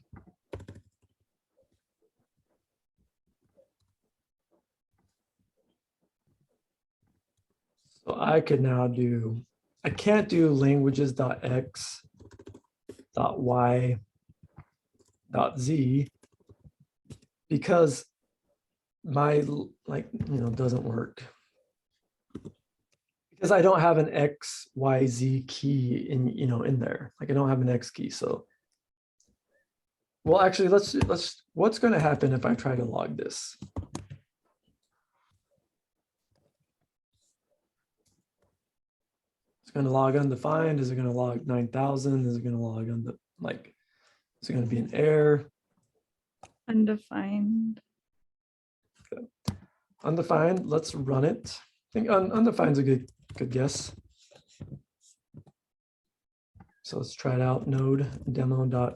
So I could now do, I can't do languages.x.y.z because my doesn't work. Because I don't have an X, Y, Z key in there. Like I don't have an X key. So well, actually let's what's going to happen if I try to log this? It's going to log undefined. Is it going to log 9,000? Is it going to log is it going to be an error? Undefined. Undefined, let's run it. I think undefined is a good guess. So let's try it out. Node demo.js.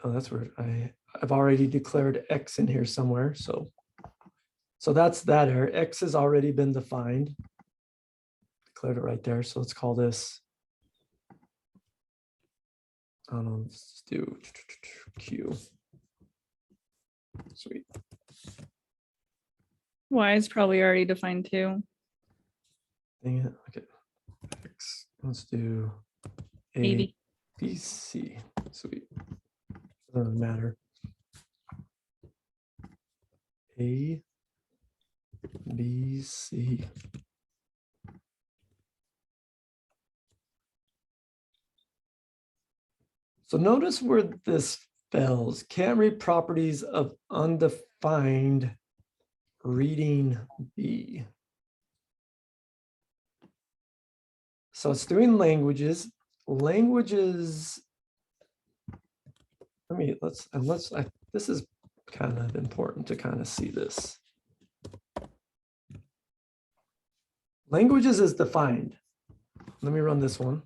Oh, that's where I've already declared X in here somewhere. So that's that error. X has already been defined. Declared it right there. So let's call this. I don't know, let's do Q. Sweet. Y is probably already defined too. Dang it. Okay. X. Let's do A, Maybe. B, C. Sweet. Doesn't matter. A, B, C. So notice where this fails. Can't read properties of undefined reading B. So it's doing languages. Languages. This is kind of important to kind of see this. Languages is defined. Let me run this one.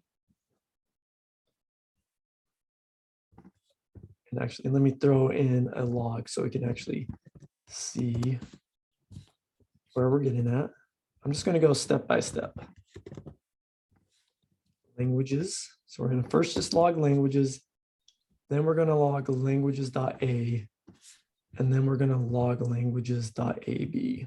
And actually, let me throw in a log so we can actually see where we're getting at. I'm just going to go step by step. Languages. So we're going to first just log languages. Then we're going to log languages.a. And then we're going to log languages.ab.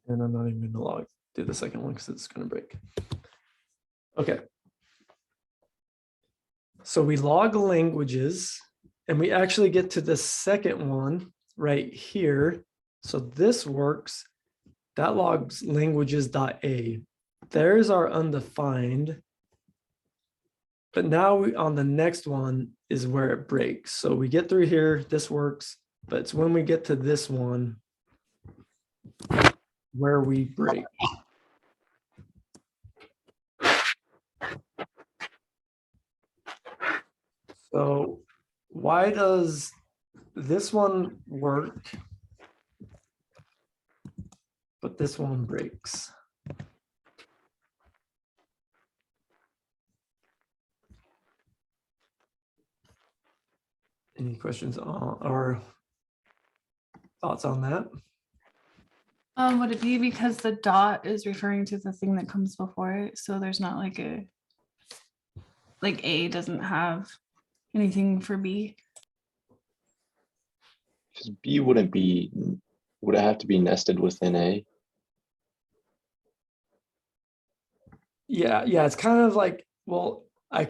And I'm not even going to do the second one because it's going to break. Okay. So we log languages and we actually get to the second one right here. So this works. That logs languages.a. There's our undefined. But now on the next one is where it breaks. So we get through here, this works, but it's when we get to this one where we break. So why does this one work, but this one breaks? Any questions or thoughts on that? Would it be because the dot is referring to the thing that comes before it? So there's not like A doesn't have anything for B. Because B would it have to be nested within A? Yeah, it's kind of like, well, I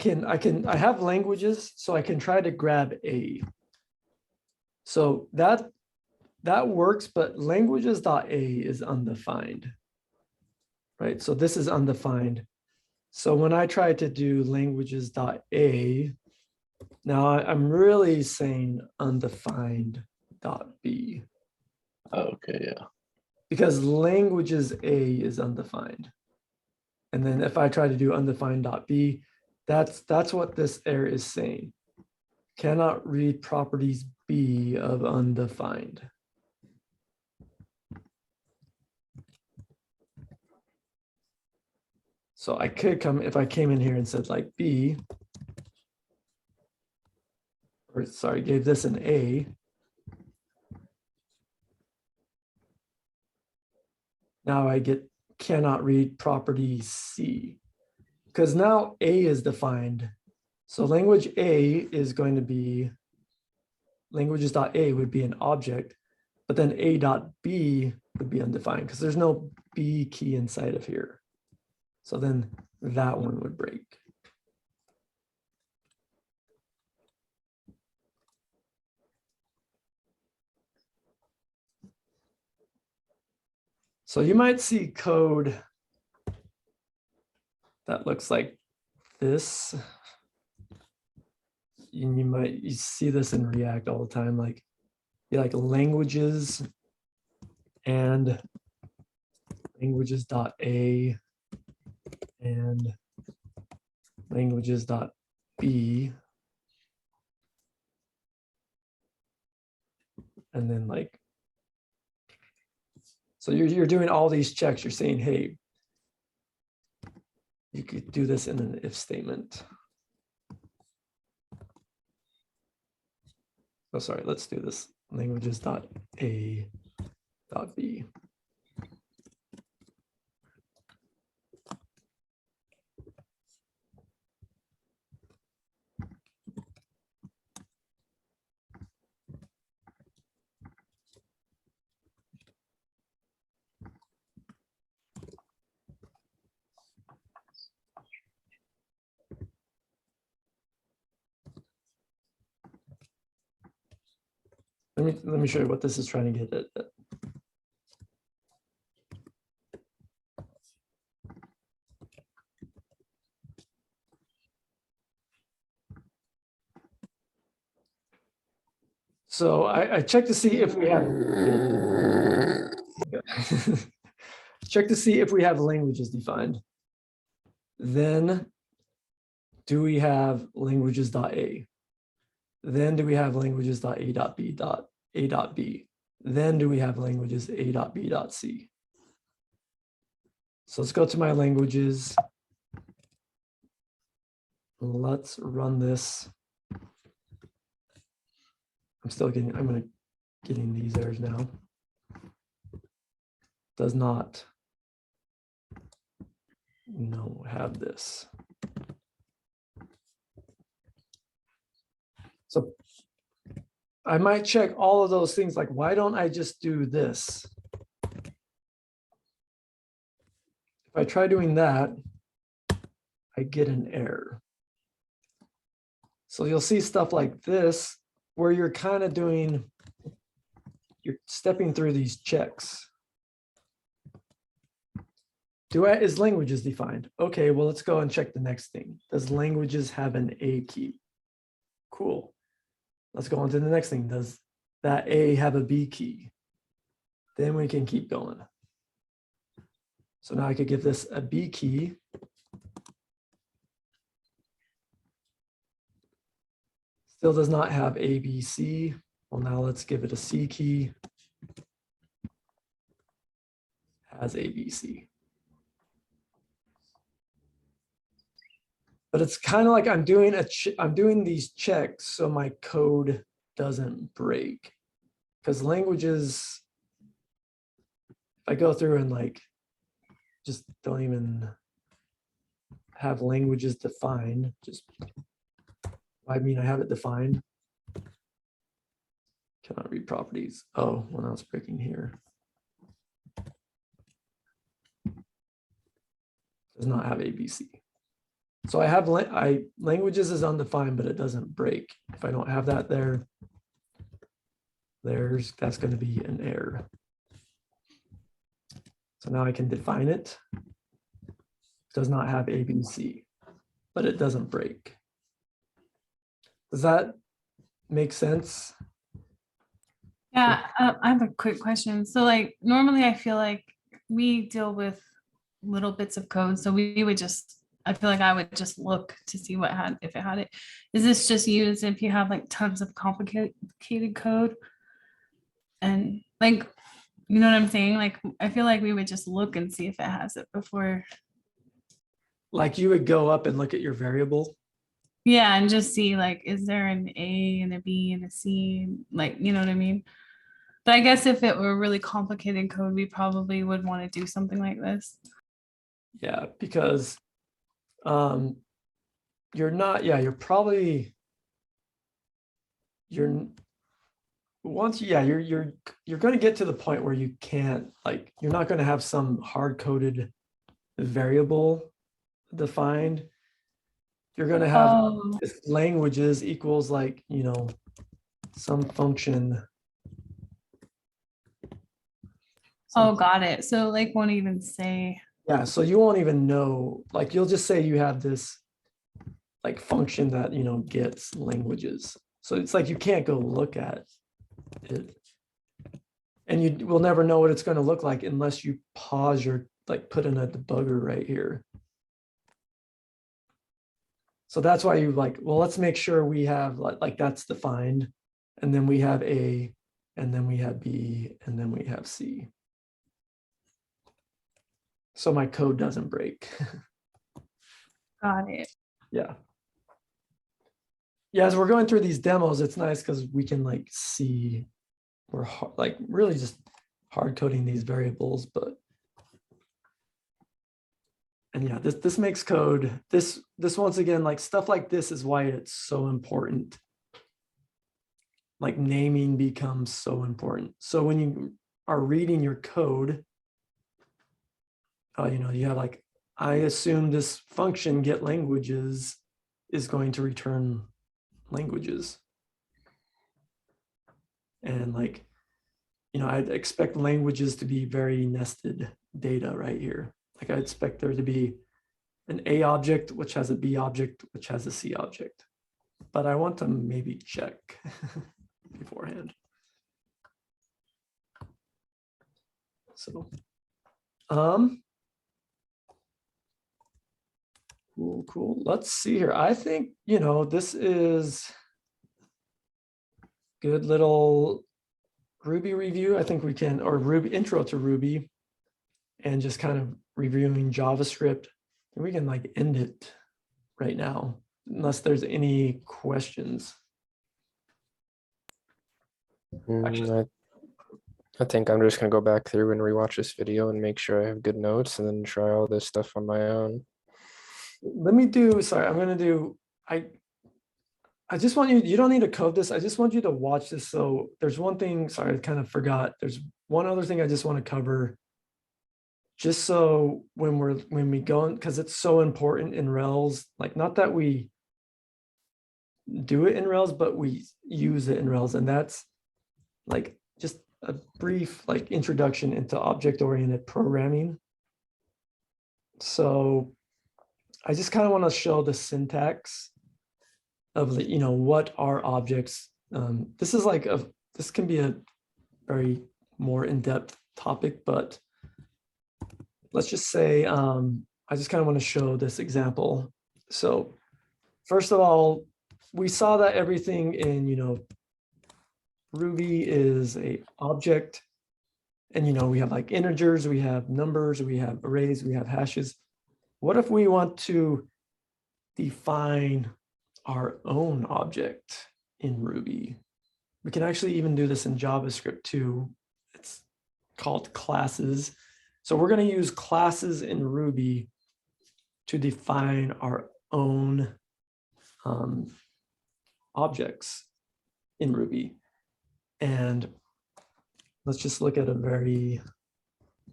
have languages, so I can try to grab A. So that works, but languages.a is undefined, right? So this is undefined. So when I try to do languages.a, now I'm really saying undefined.b. Oh, okay, yeah. Because languages A is undefined. And then if I try to do undefined.b, that's what this error is saying. cannot read properties B of undefined. So I could come, if I came in here and said like B, or sorry, gave this an A. Now I get cannot read property C, because now A is defined. So language A is going to be, languages.a would be an object, but then A.B would be undefined because there's no B key inside of here. So then that one would break. So you might see code that looks like this. And you see this in React all the time, like languages and languages.a and languages.b. And then like, so you're doing all these checks. You're saying, hey, you could do this in an if statement. Oh, sorry, let's do this. Languages.a.b. Let me show you what this is trying to get at. So I checked to see if we have check to see if we have languages defined. Then do we have languages.a? Then do we have languages.a.b.a.b? Then do we have languages a.b.c? So let's go to my languages. Let's run this. I'm getting these errors now. Does not have this. So I might check all of those things, like, why don't I just do this? If I try doing that, I get an error. So you'll see stuff like this, where you're kind of you're stepping through these checks. Is languages defined? Okay, well, let's go and check the next thing. Does languages have an A key? Cool. Let's go on to the next thing. Does that A have a B key? Then we can keep going. So now I could give this a B key. Still does not have A, B, C. Well, now let's give it a C key. Has A, B, C. But it's kind of like I'm doing these checks so my code doesn't break. Because languages, if I go through and like just don't even have languages defined, I mean, I have it defined. Cannot read properties. Oh, well, now it's breaking here. Does not have ABC. So I have languages is undefined, but it doesn't break. If I don't have that there, that's going to be an error. So now I can define it. Does not have ABC, but it doesn't break. Does that make sense? Yeah, I have a quick question. So like normally I feel like we deal with little bits of code. So we would just I feel like I would just look to see what had, if it had it. Is this just used if you have like tons of complicated code? And like, you know what I'm saying? Like, I feel like we would just look and see if it has it before. Like you would go up and look at your variable. Yeah, and just see like, is there an A and a B and a C? Like, you know what I mean? But I guess if it were really complicated code, we probably would want to do something like this. Yeah, because you're not, yeah, you're probably, you're once, yeah, you're going to get to the point where you can't, like, you're not going to have some hard-coded variable defined. You're going to have Oh, if languages equals like, you know, some function. oh, got it. So like won't even say, Yeah, so you won't even know, like, you'll just say you have this like function that, you know, gets languages. So it's like you can't go look at it. And you will never know what it's going to look like unless you pause your, like, put in a debugger right here. So that's why you like, well, let's make sure we have like that's defined. And then we have A, and then we have B, and then we have C. So my code doesn't break. got it. Yeah. Yeah, as we're going through these demos, it's nice because we can like see we're like really just hard coding these variables, but and yeah, this makes code. This once again, like stuff like this is why it's so important. Like naming becomes so important. So when you are reading your code, you know, you have like, I assume this function get languages is going to return languages. And like, you know, I'd expect languages to be very nested data right here. Like I expect there to be an A object, which has a B object, which has a C object. But I want to maybe check beforehand. So, cool. Let's see here. I think, you know, this is good little Ruby review. I think we can, or Ruby intro to Ruby, and just kind of reviewing JavaScript. And we can like end it right now, unless there's any questions. I think I'm just gonna go back through and rewatch this video and make sure I have good notes and then try all this stuff on my own. Let me do, sorry, I'm gonna do, I just want you, you don't need to code this. I just want you to watch this. So there's one thing, sorry, I kind of forgot. There's one other thing I just want to cover. Just so when we go, because it's so important in Rails, like not that we do it in Rails, but we use it in Rails. And that's like just a brief like introduction into object-oriented programming. So I just kind of want to show the syntax of the, you know, what are objects. This is like this can be a very more in-depth topic, but let's just say I just kind of want to show this example. So first of all, we saw that everything in, you know, Ruby is a object, and, you know, we have like integers, we have numbers, we have arrays, we have hashes. What if we want to define our own object in Ruby? We can actually even do this in JavaScript too. It's called classes. So we're going to use classes in Ruby to define our own objects in Ruby. And let's just look at a very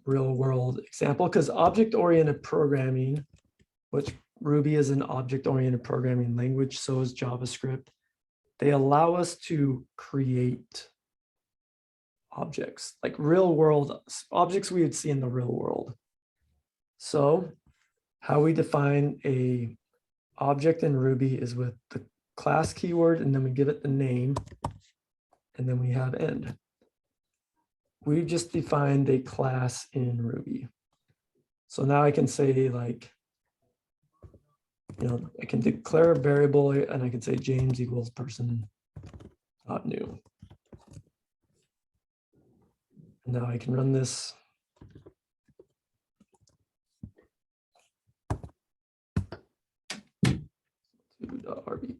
real world example, because object-oriented programming, which Ruby is an object-oriented programming language, so is JavaScript. They allow us to create objects, like real world objects we would see in the real world. So how we define a object in Ruby is with the class keyword, and then we give it the name, and then we have end. We've just defined a class in Ruby. So now I can say like, you know, I can declare a variable and I can say James equals person dot new. And now I can run this. RB.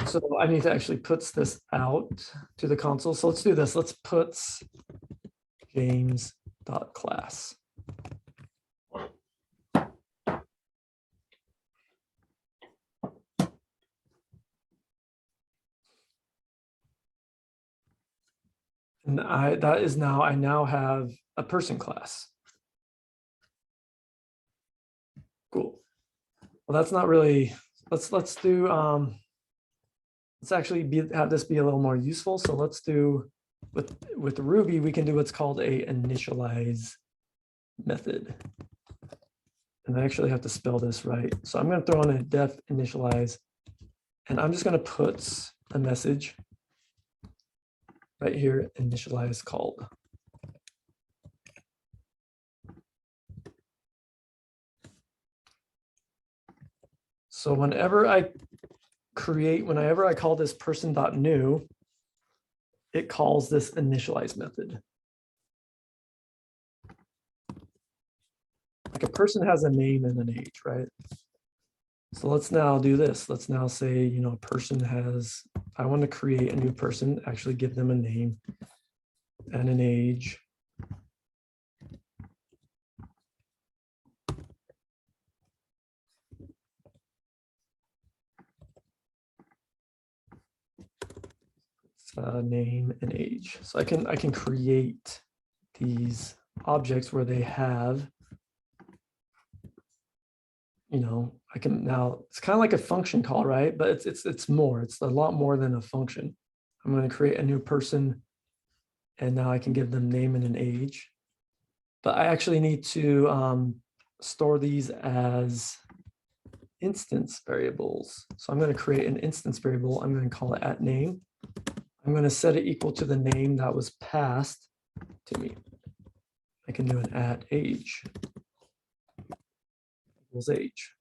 So I need to actually puts this out to the console. So let's do this. Let's puts James.class. And I now have a person class. Cool. Well, that's not really, let's do let's actually have this be a little more useful. So let's do with Ruby, we can do what's called a initialize method. And I actually have to spell this right. So I'm going to throw in a def initialize, and I'm just going to put a message right here, initialize called. So whenever I call this person.new, it calls this initialize method. Like a person has a name and an age, right? So let's now do this. Let's now say, you know, a person has, I want to create a new person, actually give them a name and an age. Name and age. So I can create these objects where they have, you know, I can now, it's kind of like a function call, right? But it's more, it's a lot more than a function. I'm going to create a new person, and now I can give them name and an age. But I actually need to store these as instance variables. So I'm going to create an instance variable. I'm going to call it @name. I'm going to set it equal to the name that was passed to me. I can do an @age equals age.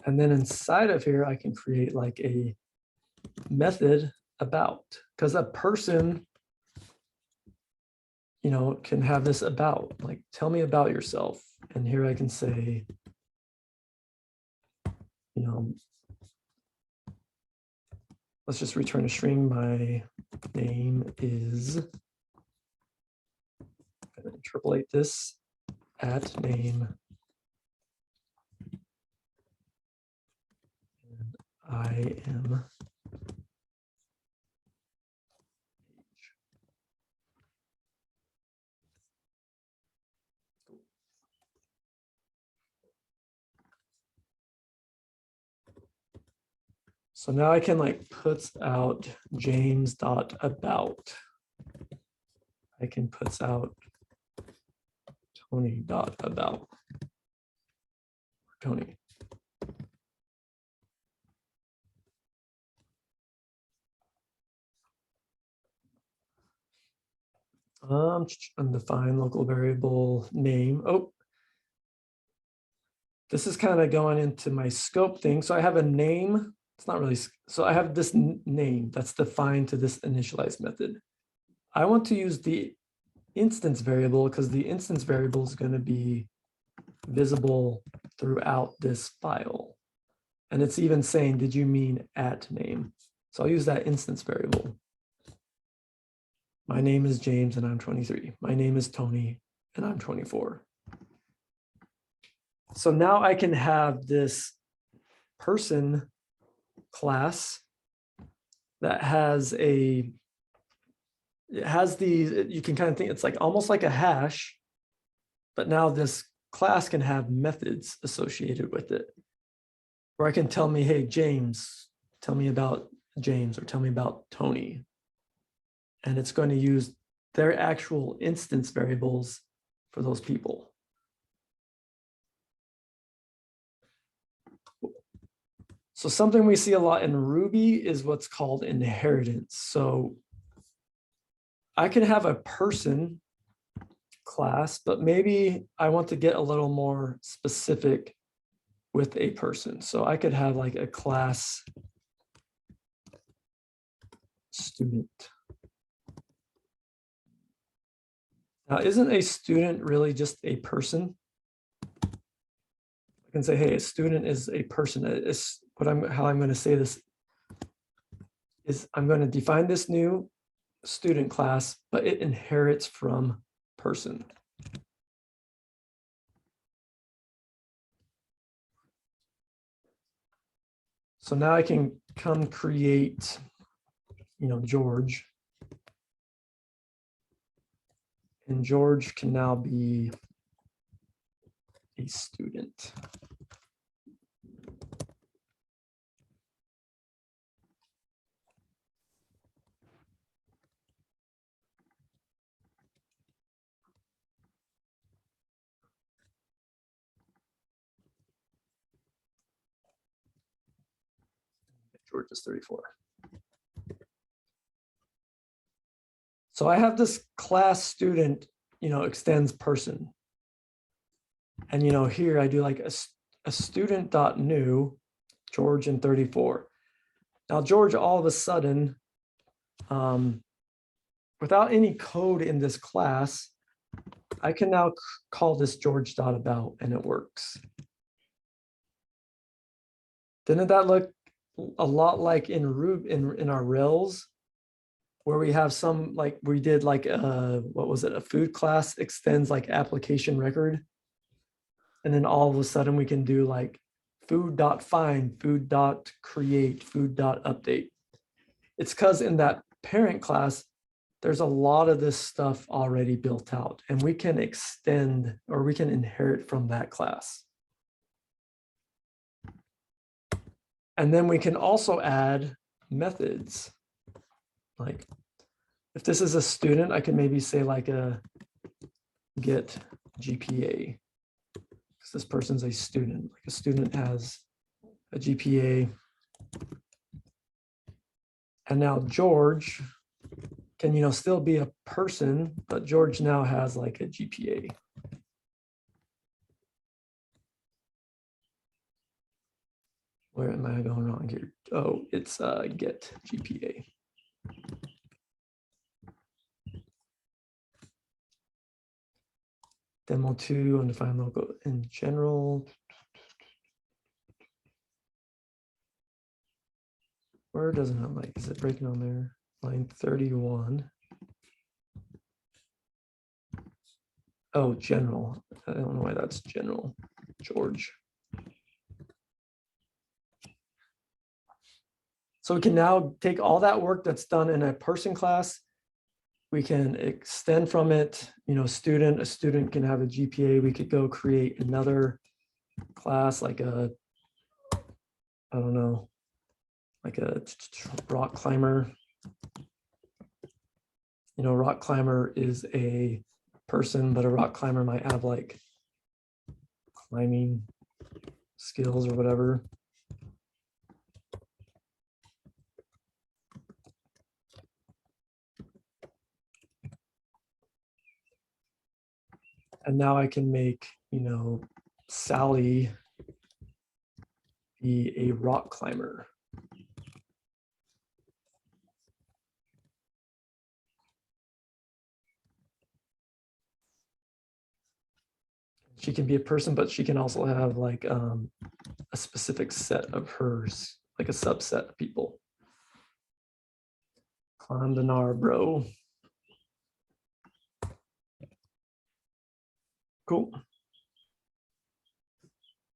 And then inside of here, I can create like a method about, because a person, you know, can have this about, like, tell me about yourself. And here I can say, you know, let's just return a string. My name is, I'm going to interpolate this @name. And I am so now I can like puts out James.about. I can puts out Tony.about. Tony. Undefined local variable name. Oh, this is kind of going into my scope thing. So I have a name. It's not really, so I have this name that's defined to this initialize method. I want to use the instance variable because the instance variable is going to be visible throughout this file. And it's even saying, did you mean @name? So I'll use that instance variable. My name is James and I'm 23. My name is Tony and I'm 24. So now I can have this person class that has it has these, you can kind of think it's like almost like a hash, but now this class can have methods associated with it. Or I can tell me, hey, James, tell me about James, or tell me about Tony. And it's going to use their actual instance variables for those people. So something we see a lot in Ruby is what's called inheritance. So I can have a person class, but maybe I want to get a little more specific with a person. So I could have like a class student. Now, isn't a student really just a person? I can say, hey, a student is a person. It's how I'm going to say this is I'm going to define this new student class, but it inherits from person. So now I can come create, George. And George can now be a student. George is 34. So I have this class student, extends person. And, here I do like a student.new, George and 34. Now, George, all of a sudden, without any code in this class, I can now call this George.about and it works. Didn't that look a lot like in Ruby in our Rails, where we have some like we did like what was it, a food class extends like application record, and then all of a sudden we can do like food.find, food.create, food.update. It's because in that parent class there's a lot of this stuff already built out, and we can extend or we can inherit from that class. And then we can also add methods. Like if this is a student, I can maybe say like a get GPA, because this person's a student. Like a student has a GPA. And now George can, still be a person, but George now has like a GPA. Where am I going wrong here? Oh, it's get GPA. Demo 2, undefined local in general. Where doesn't it like, is it breaking on there? Line 31. Oh, general. I don't know why that's general. George. So we can now take all that work that's done in a person class. We can extend from it, a student can have a GPA. We could go create another class like a, I don't know, like a rock climber. Rock climber is a person, but a rock climber might have like climbing skills or whatever. And now I can make, Sally be a rock climber. She can be a person, but she can also have like a specific set of hers, like a subset of people. Climb the Nar, bro. Cool.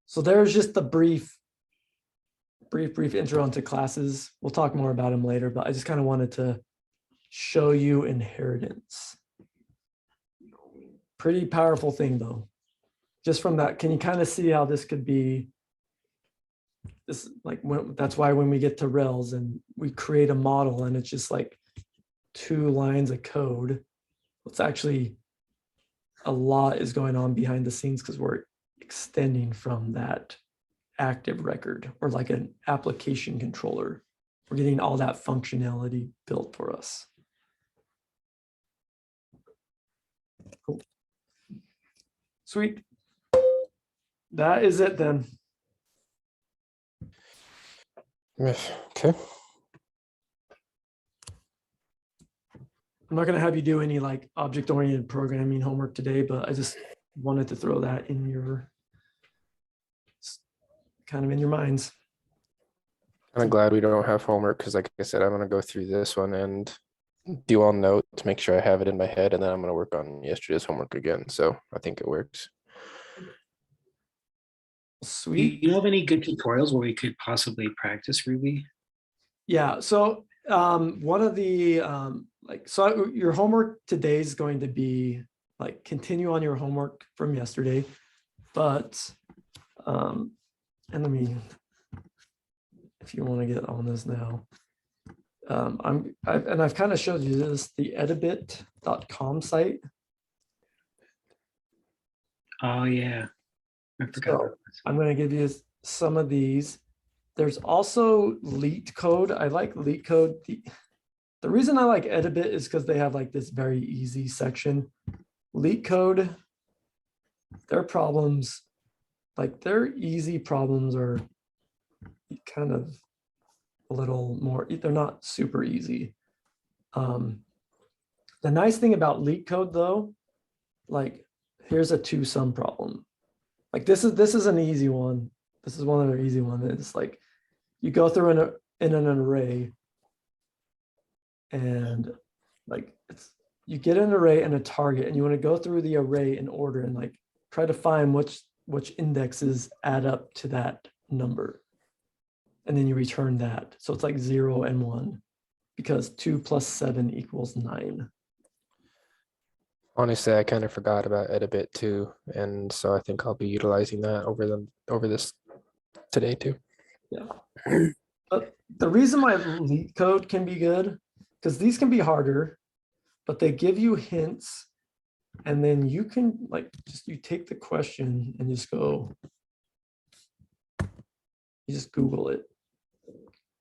So there's just the brief intro into classes. We'll talk more about them later, but I just kind of wanted to show you inheritance. Pretty powerful thing though. Just from that, can you kind of see how this could be this, like that's why when we get to Rails and we create a model and it's just like 2 lines of code, it's actually a lot is going on behind the scenes because we're extending from that active record or like an application controller. We're getting all that functionality built for us. Sweet. That is it then. Okay. I'm not gonna have you do any like object-oriented programming homework today, but I just wanted to throw that in your kind of in your minds. I'm glad we don't have homework because, like I said, I'm gonna go through this one and do all note to make sure I have it in my head, and then I'm gonna work on yesterday's homework again. So I think it works. Do Sweet. you know of any good tutorials where we could possibly practice Ruby? Yeah, so one of the so your homework today is going to be like continue on your homework from yesterday, but and let me, if you want to get on this now, I've kind of showed you this, the edibit.com site. Oh yeah, I forgot. So about this. I'm going to give you some of these. There's also Leet Code. I like Leet Code. The reason I like Edibit is because they have like this very easy section. Leet Code, their problems, like their easy problems are kind of a little more, they're not super easy. The nice thing about Leet Code though, like here's a two sum problem. Like this is an easy one. This is one of their easy ones. It's like you go through in an array and like you get an array and a target and you want to go through the array in order and like try to find which indexes add up to that number. And then you return that. So it's like 0 and 1 because 2 plus 7 equals 9. Honestly, I kind of forgot about Edibit too, and so I think I'll be utilizing that over this today too. Yeah. But the reason why Leet Code can be good, because these can be harder, but they give you hints, and then you can like you take the question and just go, you just Google it.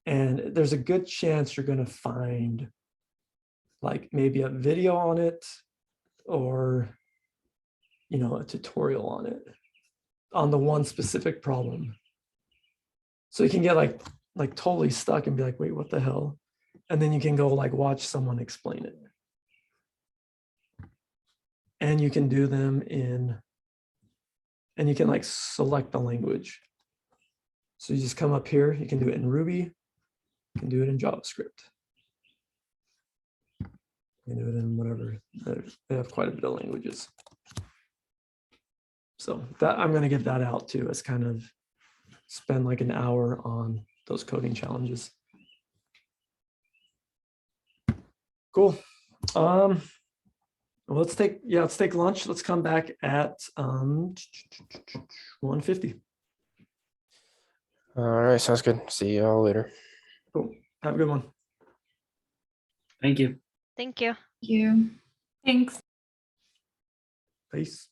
And there's a good chance you're going to find like maybe a video on it or, you know, a tutorial on it on the one specific problem. So you can get like totally stuck and be like, wait, what the hell? And then you can go like watch someone explain it. And you can do them and you can like select the language. So you just come up here, you can do it in Ruby, you can do it in JavaScript. You can do it in whatever, they have quite a bit of languages. So that I'm going to give that out too as kind of spend like an hour on those coding challenges. Cool. Let's take lunch. Let's come back at 1:50. All right, sounds good. See you all later. Cool. Have a good one. Thank you. Thank you. You. Thanks. Peace.